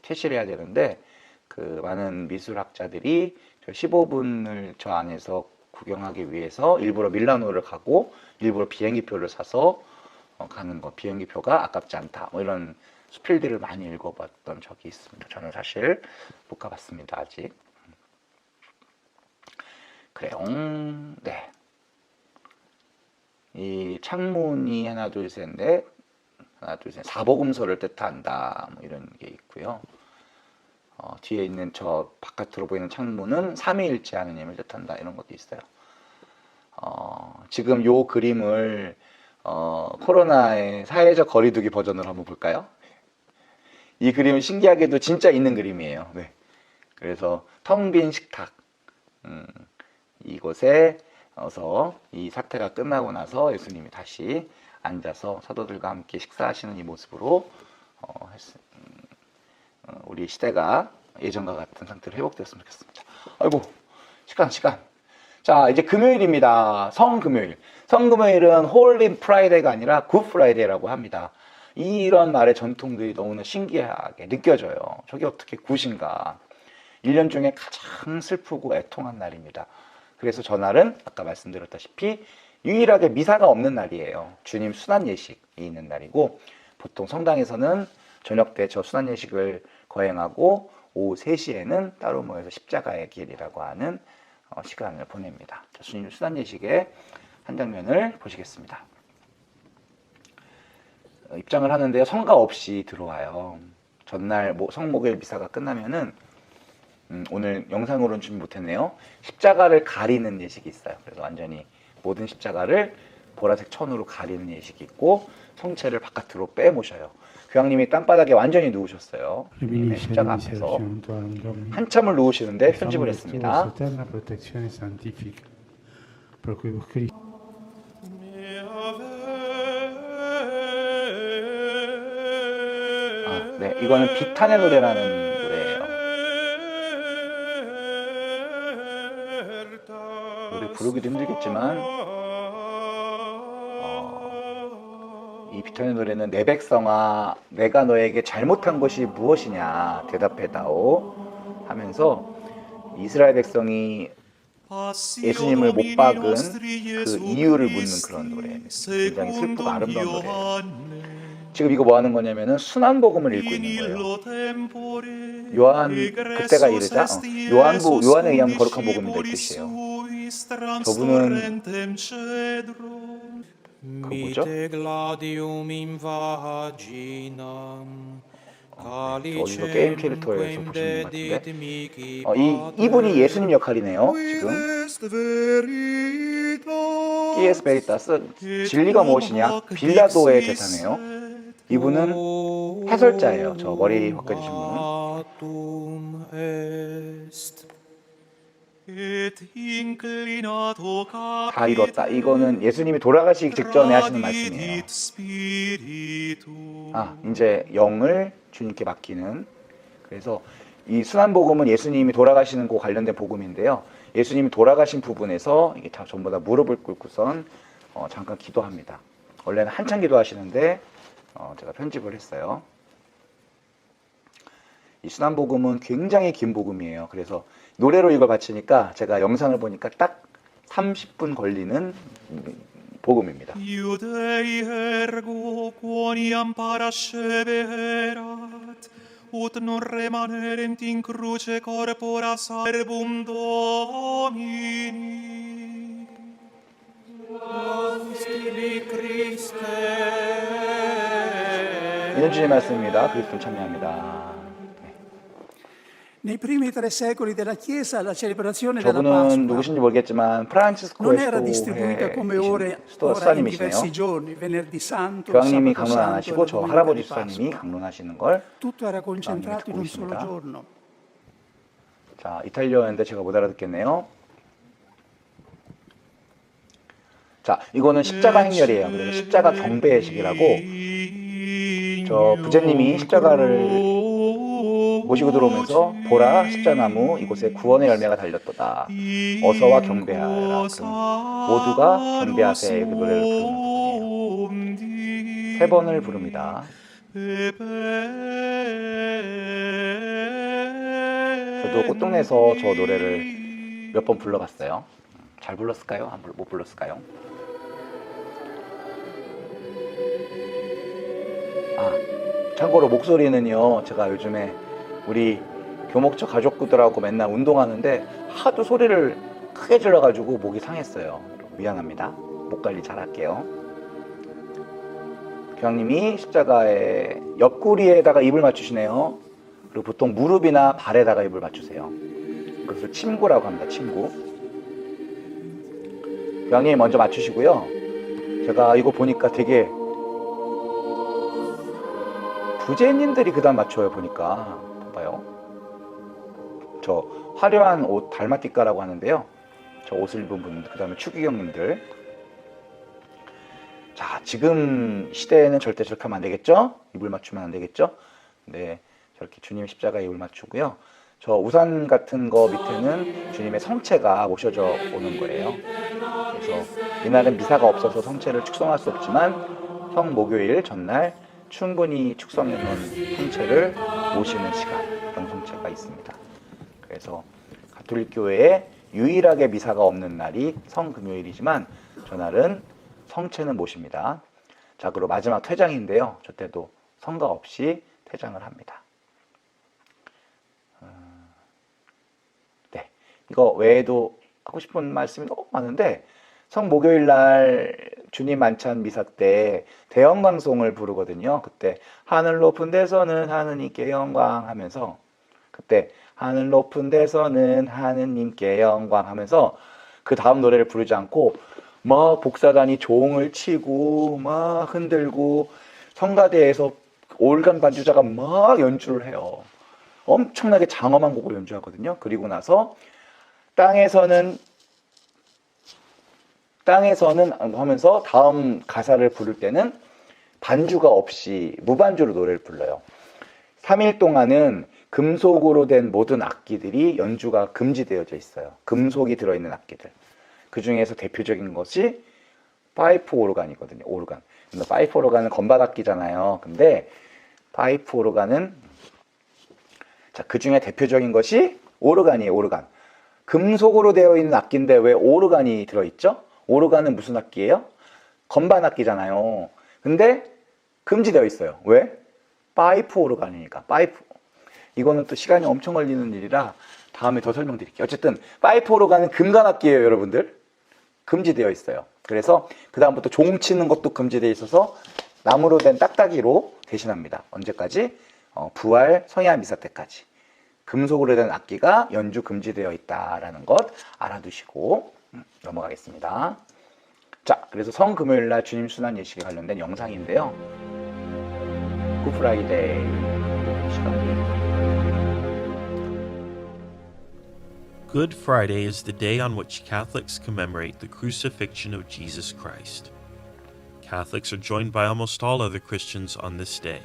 Speaker 1: 퇴실해야 되는데 그 많은 미술학자들이 저 15분을 저 안에서 구경하기 위해서 일부러 밀라노를 가고 일부러 비행기표를 사서 가는 거, 비행기표가 아깝지 않다, 뭐 이런 수필들을 많이 읽어봤던 적이 있습니다. 저는 사실 못 가봤습니다, 아직. 그래요. 네. 이 창문이 하나, 둘, 셋, 넷, 하나, 둘, 셋, 사복음서를 뜻한다, 뭐 이런 게 있고요. 뒤에 있는 저 바깥으로 보이는 창문은 삼위일체 하느님을 뜻한다, 이런 것도 있어요. 지금 요 그림을 코로나의 사회적 거리두기 버전으로 한번 볼까요? 이 그림은 신기하게도 진짜 있는 그림이에요. 네. 그래서 텅 빈 식탁, 이곳에 어서 이 사태가 끝나고 나서 예수님이 다시 앉아서 사도들과 함께 식사하시는 이 모습으로 우리 시대가 예전과 같은 상태로 회복되었으면 좋겠습니다. 아이고, 시간. 자, 이제 금요일입니다. 성금요일. 성금요일은 홀리 프라이데이가 아니라 굿 프라이데이라고 합니다. 이런 말의 전통들이 너무나 신기하게 느껴져요. 저게 어떻게 굿인가. 1년 중에 가장 슬프고 애통한 날입니다. 그래서 전날은 아까 말씀드렸다시피 유일하게 미사가 없는 날이에요. 주님 순환 예식이 있는 날이고, 보통 성당에서는 저녁 때 저 순환 예식을 거행하고 오후 3시에는 따로 모여서 십자가의 길이라고 하는 시간을 보냅니다. 주님 순환 예식의 한 장면을 보시겠습니다. 입장을 하는데요, 성가 없이 들어와요. 전날 성목요일 미사가 끝나면은 오늘 영상으로는 준비 못했네요. 십자가를 가리는 예식이 있어요. 그래서 완전히 모든 십자가를 보라색 천으로 가리는 예식이 있고, 성체를 바깥으로 빼모셔요. 교황님이 땅바닥에 완전히 누우셨어요. 주님의 십자가 앞에서 한참을 누우시는데 편집을 했습니다. 네, 이거는 비탄의 노래라는 노래예요. 노래 부르기도 힘들겠지만 이 비탄의 노래는 내 백성아, 내가 너에게 잘못한 것이 무엇이냐 대답해다오 하면서 이스라엘 백성이 예수님을 못 박은 그 이유를 묻는 그런 노래입니다. 굉장히 슬프고 아름다운 노래예요. 지금 이거 뭐 하는 거냐면은 순환복음을 읽고 있는 거예요. 요한 그때가 이르자 요한에 의한 거룩한 복음이다 이 뜻이에요. 저분은 그 뭐죠? 어디서 게임 캐릭터에서 보시는 것 같은데 이분이 예수님 역할이네요. 지금 키에스 베리타스, 진리가 무엇이냐? 빌라도의 대사네요. 이분은 해설자예요. 저 머리 바꿔주신 분은. 다 이뤘다. 이거는 예수님이 돌아가시기 직전에 하시는 말씀이에요. 이제 영을 주님께 맡기는. 그래서 이 순환복음은 예수님이 돌아가시는 거 관련된 복음인데요. 예수님이 돌아가신 부분에서 이게 다 전부 다 무릎을 꿇고선 잠깐 기도합니다. 원래는 한참 기도하시는데 제가 편집을 했어요. 이 순환복음은 굉장히 긴 복음이에요. 그래서 노래로 이걸 바치니까 제가 영상을 보니까 딱 30분 걸리는 복음입니다. ut non remanent in cruce corpora servum Domini. 이런 주의 말씀입니다. 그리스도를 찬미합니다.
Speaker 5: Nei primi 3 secoli della Chiesa la celebrazione della
Speaker 1: 저분은
Speaker 5: Pasqua
Speaker 1: 누구신지 모르겠지만 프란치스코의
Speaker 5: non era distribuita come ora in
Speaker 1: 수도사님이시네요.
Speaker 5: diversi giorni, venerdì santo,
Speaker 1: 교황님이
Speaker 5: sabato
Speaker 1: 강론 안
Speaker 5: santo e
Speaker 1: 하시고
Speaker 5: la
Speaker 1: 저
Speaker 5: domenica
Speaker 1: 할아버지
Speaker 5: di Pasqua.
Speaker 1: 수사님이 강론하시는 걸
Speaker 5: Tutto era concentrato in un
Speaker 1: 듣고
Speaker 5: solo
Speaker 1: 있습니다.
Speaker 5: giorno.
Speaker 1: 자, 이탈리아어인데 제가 못 알아듣겠네요. 자, 이거는 십자가 행렬이에요. 그래서 십자가 경배식이라고 저 부제님이 십자가를 모시고 들어오면서 보라 십자나무 이곳에 구원의 열매가 달렸도다. 어서와 경배하라. 그럼 모두가 경배하세. 이렇게 노래를 부르는 부분이에요. 3번을 부릅니다. 저도 꽃동네에서 저 노래를 몇 번 불러봤어요. 잘 불렀을까요? 못 불렀을까요? 참고로 목소리는요, 제가 요즘에 우리 교목적 가족들하고 맨날 운동하는데 하도 소리를 크게 질러가지고 목이 상했어요. 미안합니다. 목 관리 잘 할게요. 교황님이 십자가의 옆구리에다가 입을 맞추시네요. 그리고 보통 무릎이나 발에다가 입을 맞추세요. 그것을 침구라고 합니다. 침구. 교황님이 먼저 맞추시고요. 제가 이거 보니까 되게 부제님들이 그 다음 맞춰요. 보니까 봐봐요. 저 화려한 옷 달마티카라고 하는데요. 저 옷을 입은 분들, 그 다음에 추기경님들. 자, 지금 시대에는 절대 저렇게 하면 안 되겠죠? 입을 맞추면 안 되겠죠? 네, 저렇게 주님 십자가에 입을 맞추고요. 저 우산 같은 거 밑에는 주님의 성체가 모셔져 오는 거예요. 그래서 이날은 미사가 없어서 성체를 축성할 수 없지만 성목요일 전날 충분히 축성해 놓은 성체를 모시는 시간, 그런 성체가 있습니다. 그래서 가톨릭 교회의 유일하게 미사가 없는 날이 성금요일이지만 저날은 성체는 모십니다. 자, 그리고 마지막 퇴장인데요. 저 때도 성가 없이 퇴장을 합니다. 네, 이거 외에도 하고 싶은 말씀이 너무 많은데 성목요일 날 주님 만찬 미사 때 대형 방송을 부르거든요. 그때 하늘 높은 데서는 하느님께 영광 하면서, 그때 하늘 높은 데서는 하느님께 영광 하면서 그 다음 노래를 부르지 않고 막 복사단이 종을 치고 막 흔들고 성가대에서 올간 반주자가 막 연주를 해요. 엄청나게 장엄한 곡을 연주하거든요. 그리고 나서 땅에서는 하면서 다음 가사를 부를 때는 반주가 없이 무반주로 노래를 불러요. 3일 동안은 금속으로 된 모든 악기들이 연주가 금지되어져 있어요. 금속이 들어있는 악기들. 그 중에서 대표적인 것이 파이프 오르간이거든요. 오르간. 파이프 오르간은 건반 악기잖아요. 근데 파이프 오르간은, 자, 그 중에 대표적인 것이 오르간이에요. 오르간. 금속으로 되어 있는 악기인데 왜 오르간이 들어있죠? 오르간은 무슨 악기예요? 건반 악기잖아요. 근데 금지되어 있어요. 왜? 파이프 오르간이니까. 파이프. 이거는 또 시간이 엄청 걸리는 일이라 다음에 더 설명드릴게요. 어쨌든 파이프 오르간은 금관 악기예요, 여러분들. 금지되어 있어요. 그래서 그 다음부터 종 치는 것도 금지되어 있어서 나무로 된 딱딱이로 대신합니다. 언제까지? 부활 성야 미사 때까지. 금속으로 된 악기가 연주 금지되어 있다라는 것 알아두시고 넘어가겠습니다. 자, 그래서 성금요일날 주님 순환 예식에 관련된 영상인데요. 굿프라이데이 시간이.
Speaker 6: Good Friday is the day on which Catholics commemorate the crucifixion of Jesus Christ. Catholics are joined by almost all other Christians on this day.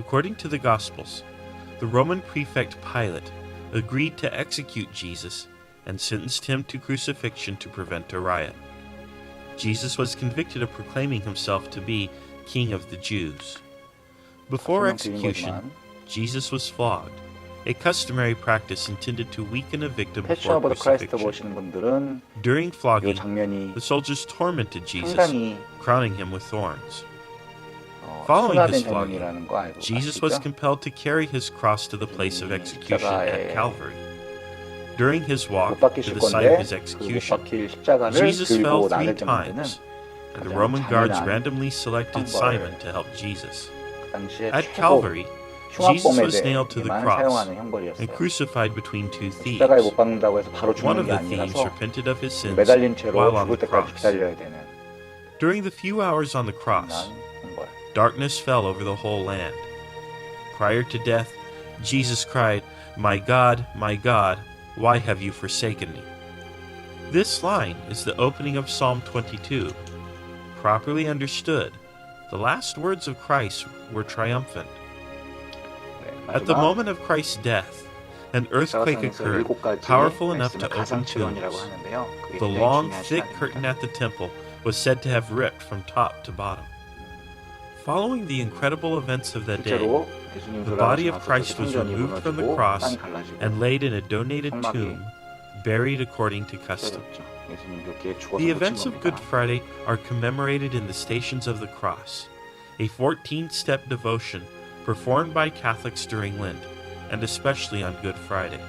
Speaker 6: According to the Gospels, the Roman prefect Pilate agreed to execute Jesus and sentenced him to crucifixion to prevent a riot. Jesus was convicted of proclaiming himself to be King of the Jews. Before execution, Jesus was flogged, a customary practice intended to weaken a victim
Speaker 1: 패션
Speaker 6: before
Speaker 1: 오브 더 크라이스트
Speaker 6: crucifixion.
Speaker 1: 보시는 분들은
Speaker 6: During
Speaker 1: 이
Speaker 6: flogging,
Speaker 1: 장면이
Speaker 6: the soldiers tormented Jesus,
Speaker 1: 상당히
Speaker 6: crowning him with thorns. Following
Speaker 1: 순화된
Speaker 6: his flogging,
Speaker 1: 장면이라는 거 알고
Speaker 6: Jesus was
Speaker 1: 가시죠?
Speaker 6: compelled to carry his cross to the place of execution
Speaker 1: 십자가에
Speaker 6: at Calvary. During his walk
Speaker 1: 못
Speaker 6: to
Speaker 1: 박히실
Speaker 6: the site of
Speaker 1: 건데
Speaker 6: his
Speaker 1: 그 못
Speaker 6: execution,
Speaker 1: 박힐 십자가를
Speaker 6: Jesus fell
Speaker 1: 들고
Speaker 6: 3
Speaker 1: 나갈 때는
Speaker 6: times, and the
Speaker 1: 가장
Speaker 6: Roman guards
Speaker 1: 잔인한
Speaker 6: randomly selected
Speaker 1: 형벌.
Speaker 6: Simon to help Jesus.
Speaker 1: 그 당시에
Speaker 6: At
Speaker 1: 최고
Speaker 6: Calvary, Jesus
Speaker 1: 흉악범에
Speaker 6: was nailed to the
Speaker 1: 대해만
Speaker 6: cross
Speaker 1: 사용하는
Speaker 6: and
Speaker 1: 형벌이었어요.
Speaker 6: crucified between two
Speaker 1: 십자가에
Speaker 6: thieves.
Speaker 1: 못 박는다고 해서 바로
Speaker 6: One
Speaker 1: 죽는
Speaker 6: of
Speaker 1: 게
Speaker 6: the thieves
Speaker 1: 아니라서
Speaker 6: repented of his sins
Speaker 1: 매달린 채로
Speaker 6: while on
Speaker 1: 죽을
Speaker 6: the
Speaker 1: 때까지
Speaker 6: cross.
Speaker 1: 기다려야 되는
Speaker 6: During the few hours on the cross,
Speaker 1: 형벌.
Speaker 6: darkness fell over the whole land. Prior to death, Jesus cried, my God, why have you forsaken me?" This line is the opening of Psalm 22. Properly understood, the last words of Christ were triumphant.
Speaker 1: 네,
Speaker 6: At the
Speaker 1: 마지막
Speaker 6: moment of Christ's death, an earthquake
Speaker 1: 십자가상에서
Speaker 6: occurred,
Speaker 1: 7가지
Speaker 6: powerful enough to
Speaker 1: 말씀을
Speaker 6: open
Speaker 1: 가상치론이라고
Speaker 6: tombs.
Speaker 1: 하는데요. 그게
Speaker 6: The
Speaker 1: 굉장히
Speaker 6: long,
Speaker 1: 중요한
Speaker 6: thick
Speaker 1: 시간입니다.
Speaker 6: curtain at the temple was said to have ripped from top to bottom. Following the incredible events of that day,
Speaker 1: 실제로 예수님
Speaker 6: the body
Speaker 1: 돌아가시고
Speaker 6: of Christ was
Speaker 1: 성전이
Speaker 6: removed from the
Speaker 1: 무너지고
Speaker 6: cross
Speaker 1: 땅이 갈라지고
Speaker 6: and laid in a donated
Speaker 1: 성막이
Speaker 6: tomb, buried according to custom.
Speaker 1: 쓰여졌죠. 예수님 그렇게 죽어서
Speaker 6: The
Speaker 1: 묻힌
Speaker 6: events of Good
Speaker 1: 겁니다.
Speaker 6: Friday are commemorated in the Stations of the Cross, a 14-step devotion performed by Catholics during Lent, and especially on Good Friday.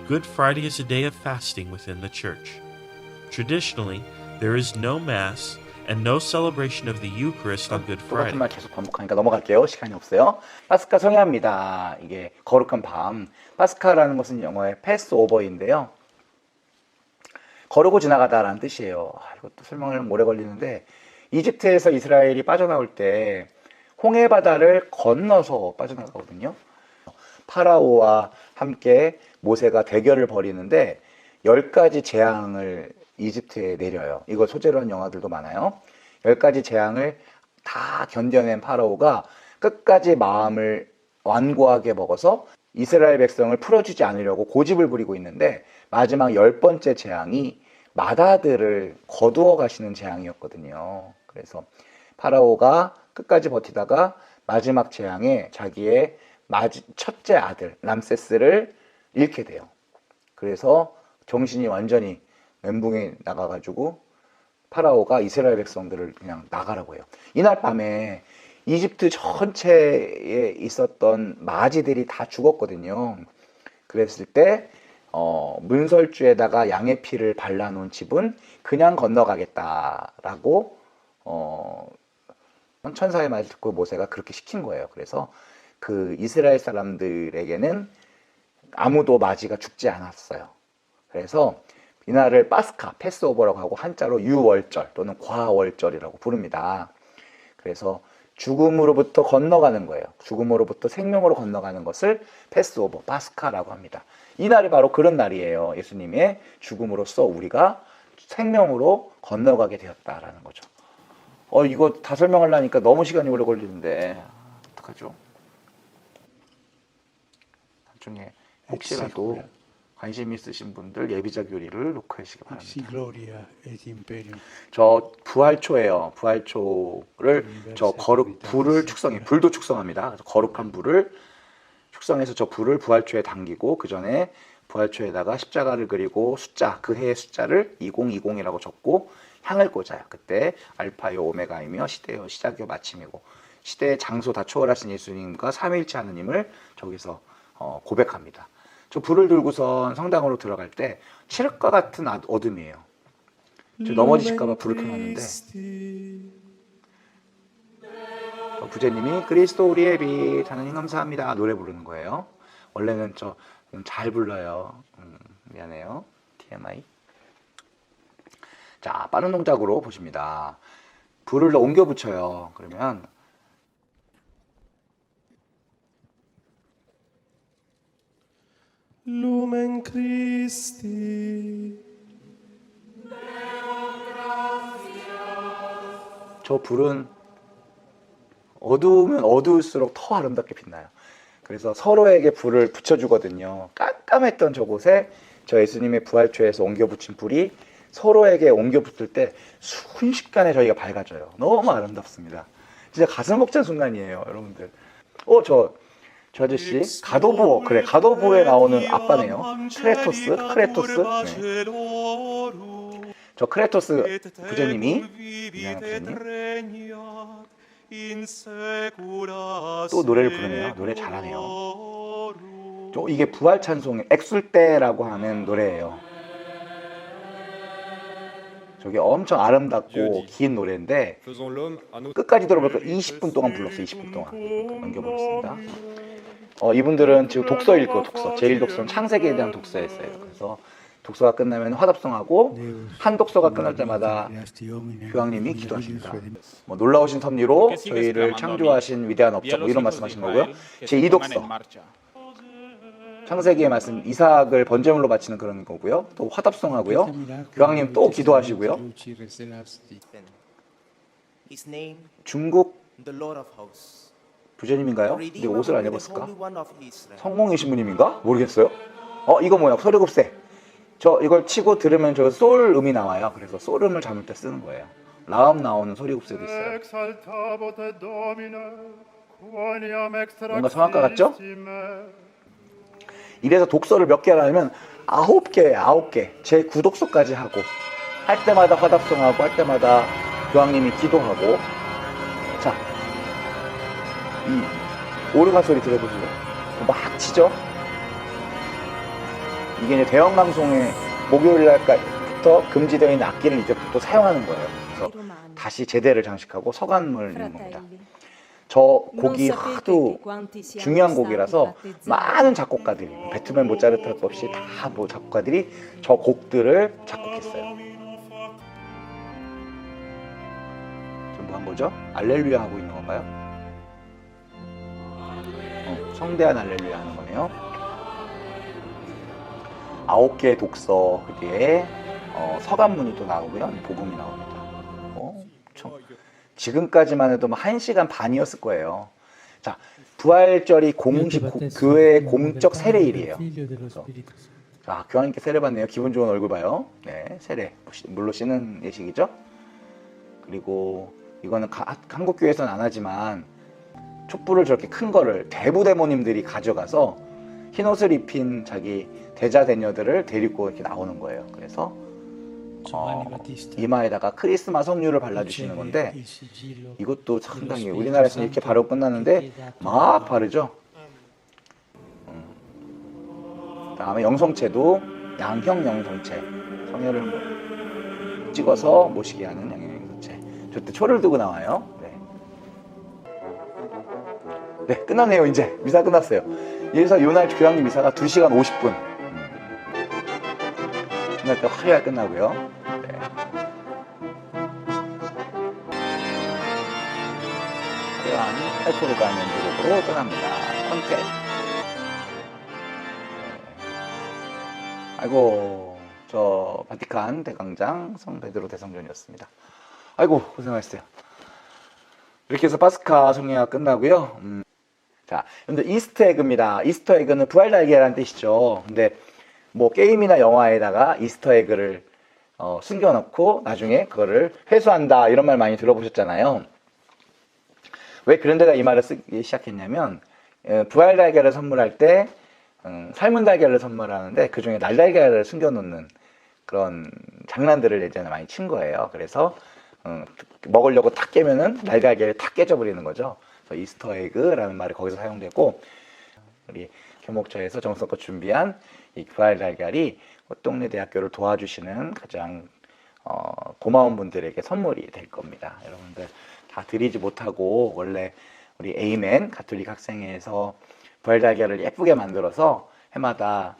Speaker 6: Good Friday is a day of fasting within the Church. Traditionally, there is no Mass and no celebration of the Eucharist on Good
Speaker 1: 똑같은
Speaker 6: Friday.
Speaker 1: 말 계속 반복하니까 넘어갈게요. 시간이 없어요. 파스카 성야입니다. 이게 거룩한 밤. 파스카라는 것은 영어의 패스오버인데요. 거르고 지나가다라는 뜻이에요. 이것도 설명을 오래 걸리는데 이집트에서 이스라엘이 빠져나올 때 홍해바다를 건너서 빠져나가거든요. 파라오와 함께 모세가 대결을 벌이는데 10가지 재앙을 이집트에 내려요. 이걸 소재로 한 영화들도 많아요. 10가지 재앙을 다 견뎌낸 파라오가 끝까지 마음을 완고하게 먹어서 이스라엘 백성을 풀어주지 않으려고 고집을 부리고 있는데 마지막 10번째 재앙이 맏아들을 거두어 가시는 재앙이었거든요. 그래서 파라오가 끝까지 버티다가 마지막 재앙에 자기의 첫째 아들 람세스를 잃게 돼요. 그래서 정신이 완전히 멘붕에 나가가지고 파라오가 이스라엘 백성들을 그냥 나가라고 해요. 이날 밤에 이집트 전체에 있었던 마지들이 다 죽었거든요. 그랬을 때 문설주에다가 양의 피를 발라놓은 집은 그냥 건너가겠다라고 천사의 말을 듣고 모세가 그렇게 시킨 거예요. 그래서 그 이스라엘 사람들에게는 아무도 마지가 죽지 않았어요. 그래서 이날을 파스카, 패스오버라고 하고 한자로 유월절 또는 과월절이라고 부릅니다. 그래서 죽음으로부터 건너가는 거예요. 죽음으로부터 생명으로 건너가는 것을 패스오버, 파스카라고 합니다. 이날이 바로 그런 날이에요. 예수님의 죽음으로써 우리가 생명으로 건너가게 되었다라는 거죠. 이거 다 설명하려니까 너무 시간이 오래 걸리는데 어떡하죠? 나중에 혹시라도 관심 있으신 분들 예비자 교리를 녹화하시기
Speaker 2: Ipsi
Speaker 1: 바랍니다.
Speaker 2: gloria et imperium.
Speaker 1: 저 부활초예요. 부활초를 저 불을 축성해, 불도 축성합니다. 그래서 거룩한 불을 축성해서 저 불을 부활초에 당기고 그 전에 부활초에다가 십자가를 그리고 숫자, 그 해의 숫자를 2020이라고 적고 향을 꽂아요. 그때 알파요 오메가이며 시대요 시작이요 마침이고 시대의 장소 다 초월하신 예수님과 삼위일체 하느님을 저기서 고백합니다. 저 불을 들고선 성당으로 들어갈 때 칠흑과 같은 어둠이에요. 저 넘어지실까봐 불을 켜놨는데 부제님이 그리스도 우리의 빛 하나님 감사합니다 노래 부르는 거예요. 원래는 저 잘 불러요. 미안해요. TMI. 자, 빠른 동작으로 보십니다. 불을 옮겨 붙여요. 그러면
Speaker 7: Lumen Christi.
Speaker 1: 저 불은 어두우면 어두울수록 더 아름답게 빛나요. 그래서 서로에게 불을 붙여주거든요. 깜깜했던 저곳에 저 예수님의 부활초에서 옮겨 붙인 불이 서로에게 옮겨 붙을 때 순식간에 저희가 밝아져요. 너무 아름답습니다. 진짜 가슴 벅찬 순간이에요, 여러분들. 저 아저씨 가도부어, 그래, 가도부어에 나오는 아빠네요. 크레토스. 네. 저 크레토스 부제님이 또 노래를 부르네요. 노래 잘하네요. 이게 부활 찬송 엑술대라고 하는 노래예요. 저게 엄청 아름답고 긴 노래인데 끝까지 들어보니까 20분 동안 불렀어요. 20분 동안 넘겨버렸습니다. 이분들은 지금 독서 읽고 제일 독서는 창세기에 대한 독서였어요. 그래서 독서가 끝나면 화답송하고 한 독서가 끝날 때마다 교황님이 기도하십니다. 놀라우신 섭리로 저희를 창조하신 위대한 업적 이런 말씀하신 거고요. 제2독서 창세기의 말씀 이삭을 번제물로 바치는 그런 거고요. 또 화답송하고요. 교황님 또 기도하시고요. 중국 부제님인가요? 근데 옷을 안 입었을까? 성공의 신부님인가? 모르겠어요. 이거 뭐야? 소리곱새. 이걸 치고 들으면 저 솔 음이 나와요. 그래서 솔 음을 잠을 때 쓰는 거예요. 라음 나오는 소리곱새도 있어요. 뭔가 성악가 같죠? 이래서 독서를 몇 개 하려면 9개, 제 9독서까지 하고 할 때마다 화답송하고 할 때마다 교황님이 기도하고. 자, 이 오르간 소리 들어보시죠. 막 치죠. 이게 이제 대형 방송에 목요일 날부터 금지되어 있는 악기를 이제부터 사용하는 거예요. 그래서 다시 제대를 장식하고 서간을 입는 겁니다. 저 곡이 하도 중요한 곡이라서 많은 작곡가들이 베토벤, 모차르트 할 것 없이 다 작곡가들이 저 곡들을 작곡했어요. 지금 뭐 한 거죠? 알렐루야 하고 있는 건가요? 성대한 알렐루야 하는 거네요. 9개의 독서 그 뒤에 서간문이 또 나오고요. 복음이 나옵니다. 지금까지만 해도 1시간 반이었을 거예요. 자, 부활절이 공식 교회의 공적 세례일이에요. 자, 교황님께 세례 받네요. 기분 좋은 얼굴 봐요. 네, 세례. 물로 씻는 예식이죠. 그리고 이거는 한국 교회에서는 안 하지만 촛불을 저렇게 큰 거를 대부대모님들이 가져가서 흰 옷을 입힌 자기 대자대녀들을 데리고 이렇게 나오는 거예요. 그래서
Speaker 2: Giovanni Battista
Speaker 1: 이마에다가 크리스마스 석류를 발라주시는 건데
Speaker 2: il sigillo
Speaker 1: 이것도 상당히 우리나라에서는 이렇게 바르고 끝나는데 막 바르죠. 다음에 영성체도 양형 영성체 성혈을 한번 찍어서 모시게 하는 양형 영성체. 저때 초를 들고 나와요. 네, 끝났네요. 이제 미사 끝났어요. 이래서 요날 교양리 미사가 2시간 50분 끝날 때 화려하게 끝나고요. 네. 화려한 팔토르가 연주곡으로 떠납니다. 컨테. 네. 아이고, 저 바티칸 대광장 성 베드로 대성전이었습니다. 아이고, 고생하셨어요. 이렇게 해서 파스카 성례가 끝나고요. 자, 근데 이스터에그입니다. 이스터에그는 부활 달걀이라는 뜻이죠. 근데 뭐 게임이나 영화에다가 이스터에그를 숨겨놓고 나중에 그거를 회수한다 이런 말 많이 들어보셨잖아요. 왜 그런 데가 이 말을 쓰기 시작했냐면 부활 달걀을 선물할 때 삶은 달걀을 선물하는데 그 중에 날달걀을 숨겨놓는 그런 장난들을 예전에 많이 친 거예요. 그래서 먹으려고 탁 깨면은 날달걀이 탁 깨져버리는 거죠. 그래서 이스터에그라는 말이 거기서 사용되고, 우리 교목처에서 정성껏 준비한 이 부활 달걀이 꽃동네 대학교를 도와주시는 가장 고마운 분들에게 선물이 될 겁니다. 여러분들 다 드리지 못하고 원래 우리 에이멘 가톨릭 학생회에서 부활 달걀을 예쁘게 만들어서 해마다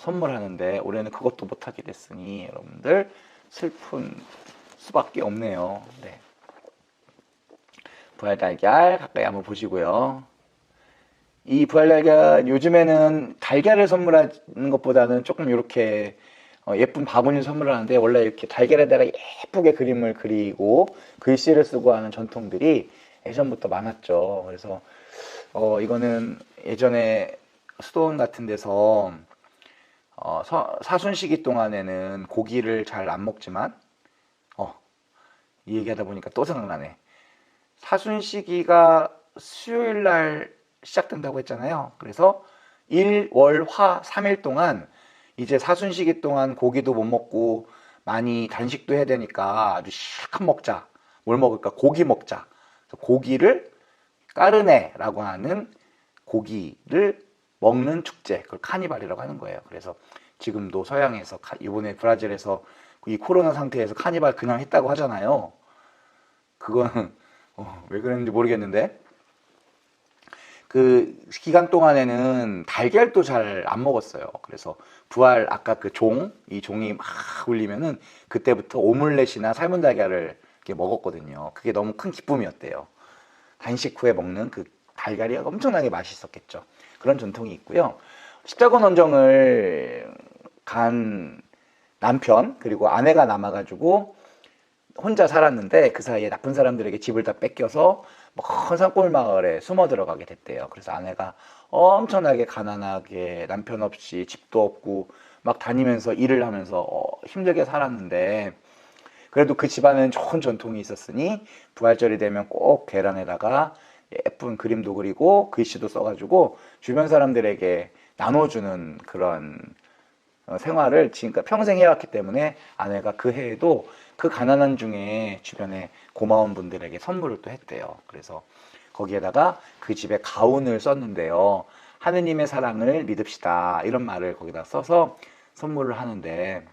Speaker 1: 선물하는데 올해는 그것도 못하게 됐으니 여러분들 슬픈 수밖에 없네요. 네. 부활 달걀 가까이 한번 보시고요. 이 부활 달걀 요즘에는 달걀을 선물하는 것보다는 조금 이렇게 예쁜 바구니 선물을 하는데 원래 이렇게 달걀에다가 예쁘게 그림을 그리고 글씨를 쓰고 하는 전통들이 예전부터 많았죠. 그래서 이거는 예전에 수도원 같은 데서 사순 시기 동안에는 고기를 잘 안 먹지만 이 얘기하다 보니까 또 생각나네. 사순 시기가 수요일 날 시작된다고 했잖아요. 그래서 일, 월, 화 3일 동안 이제 사순 시기 동안 고기도 못 먹고 많이 단식도 해야 되니까 아주 실컷 먹자. 뭘 먹을까? 고기 먹자. 그래서 고기를 까르네라고 하는 고기를 먹는 축제, 그걸 카니발이라고 하는 거예요. 그래서 지금도 서양에서 이번에 브라질에서 이 코로나 상태에서 카니발 그냥 했다고 하잖아요. 그거는 왜 그랬는지 모르겠는데 그 기간 동안에는 달걀도 잘 안 먹었어요. 그래서 부활 아까 그 이 종이 막 울리면은 그때부터 오믈렛이나 삶은 달걀을 이렇게 먹었거든요. 그게 너무 큰 기쁨이었대요. 단식 후에 먹는 그 달걀이 엄청나게 맛있었겠죠. 그런 전통이 있고요. 십자군 원정을 간 남편 그리고 아내가 남아가지고 혼자 살았는데 그 사이에 나쁜 사람들에게 집을 다 뺏겨서 먼 산골 마을에 숨어 들어가게 됐대요. 그래서 아내가 엄청나게 가난하게 남편 없이 집도 없고 막 다니면서 일을 하면서 힘들게 살았는데 그래도 그 집안은 좋은 전통이 있었으니 부활절이 되면 꼭 계란에다가 예쁜 그림도 그리고 글씨도 써가지고 주변 사람들에게 나눠주는 그런 생활을 지금까지 평생 해왔기 때문에 아내가 그 해에도 그 가난한 중에 주변에 고마운 분들에게 선물을 또 했대요. 그래서 거기에다가 그 집에 가운을 썼는데요. 하느님의 사랑을 믿읍시다 이런 말을 거기다 써서 선물을 하는데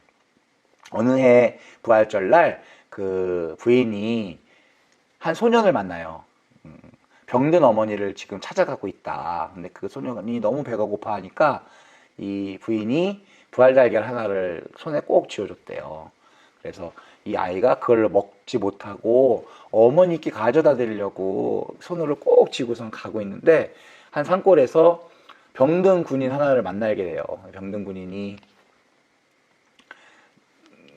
Speaker 1: 어느 해 부활절 날 그 부인이 한 소년을 만나요. 병든 어머니를 지금 찾아가고 있다. 근데 그 소년이 너무 배가 고파하니까 이 부인이 부활 달걀 하나를 손에 꼭 쥐어줬대요. 그래서 이 아이가 그걸 먹지 못하고 어머니께 가져다 드리려고 손으로 꼭 쥐고선 가고 있는데 한 산골에서 병든 군인 하나를 만나게 돼요. 병든 군인이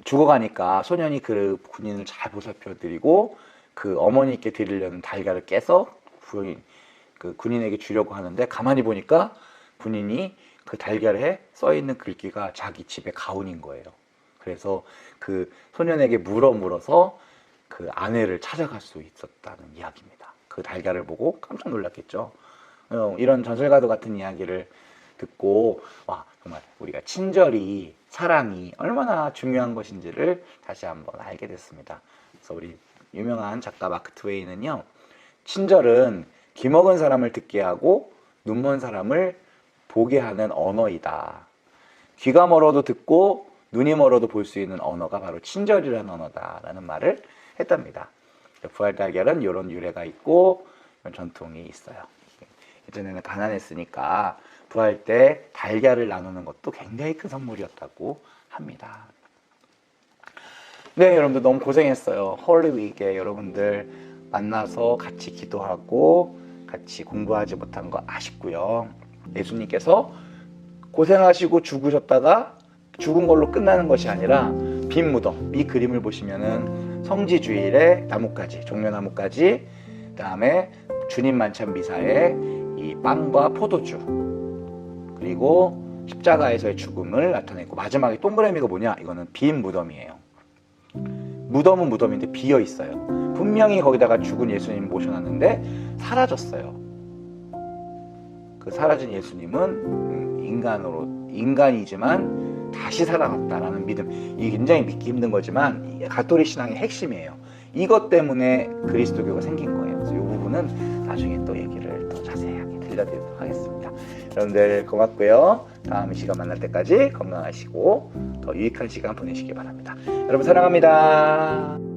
Speaker 1: 죽어가니까 소년이 그 군인을 잘 보살펴 드리고 그 어머니께 드리려는 달걀을 깨서 그 군인에게 주려고 하는데 가만히 보니까 군인이 그 달걀에 써있는 글귀가 자기 집의 가훈인 거예요. 그래서 그 소년에게 물어서 그 아내를 찾아갈 수 있었다는 이야기입니다. 그 달걀을 보고 깜짝 놀랐겠죠. 이런 전설과도 같은 이야기를 듣고 와, 정말 우리가 친절이, 사랑이 얼마나 중요한 것인지를 다시 한번 알게 됐습니다. 그래서 우리 유명한 작가 마크 트웨이는요, 친절은 귀먹은 사람을 듣게 하고 눈먼 사람을 보게 하는 언어이다. 귀가 멀어도 듣고 눈이 멀어도 볼 수 있는 언어가 바로 친절이라는 언어다라는 말을 했답니다. 부활 달걀은 이런 유래가 있고 이런 전통이 있어요. 예전에는 가난했으니까 부활 때 달걀을 나누는 것도 굉장히 큰 선물이었다고 합니다. 네, 여러분들 너무 고생했어요. 홀리위크에 여러분들 만나서 같이 기도하고 같이 공부하지 못한 거 아쉽고요. 예수님께서 고생하시고 죽으셨다가 죽은 걸로 끝나는 것이 아니라 빈 무덤, 이 그림을 보시면은 성지주일에 나뭇가지, 종려나뭇가지, 그 다음에 주님 만찬 미사에 이 빵과 포도주, 그리고 십자가에서의 죽음을 나타내고 마지막에 동그라미가 뭐냐? 이거는 빈 무덤이에요. 무덤은 무덤인데 비어 있어요. 분명히 거기다가 죽은 예수님 모셔놨는데 사라졌어요. 그 사라진 예수님은 인간이지만 다시 살아났다라는 믿음. 이게 굉장히 믿기 힘든 거지만 가톨릭 신앙의 핵심이에요. 이것 때문에 그리스도교가 생긴 거예요. 그래서 이 부분은 나중에 또 얘기를 더 자세하게 들려드리도록 하겠습니다. 여러분들 고맙고요. 다음 시간 만날 때까지 건강하시고 더 유익한 시간 보내시기 바랍니다. 여러분 사랑합니다.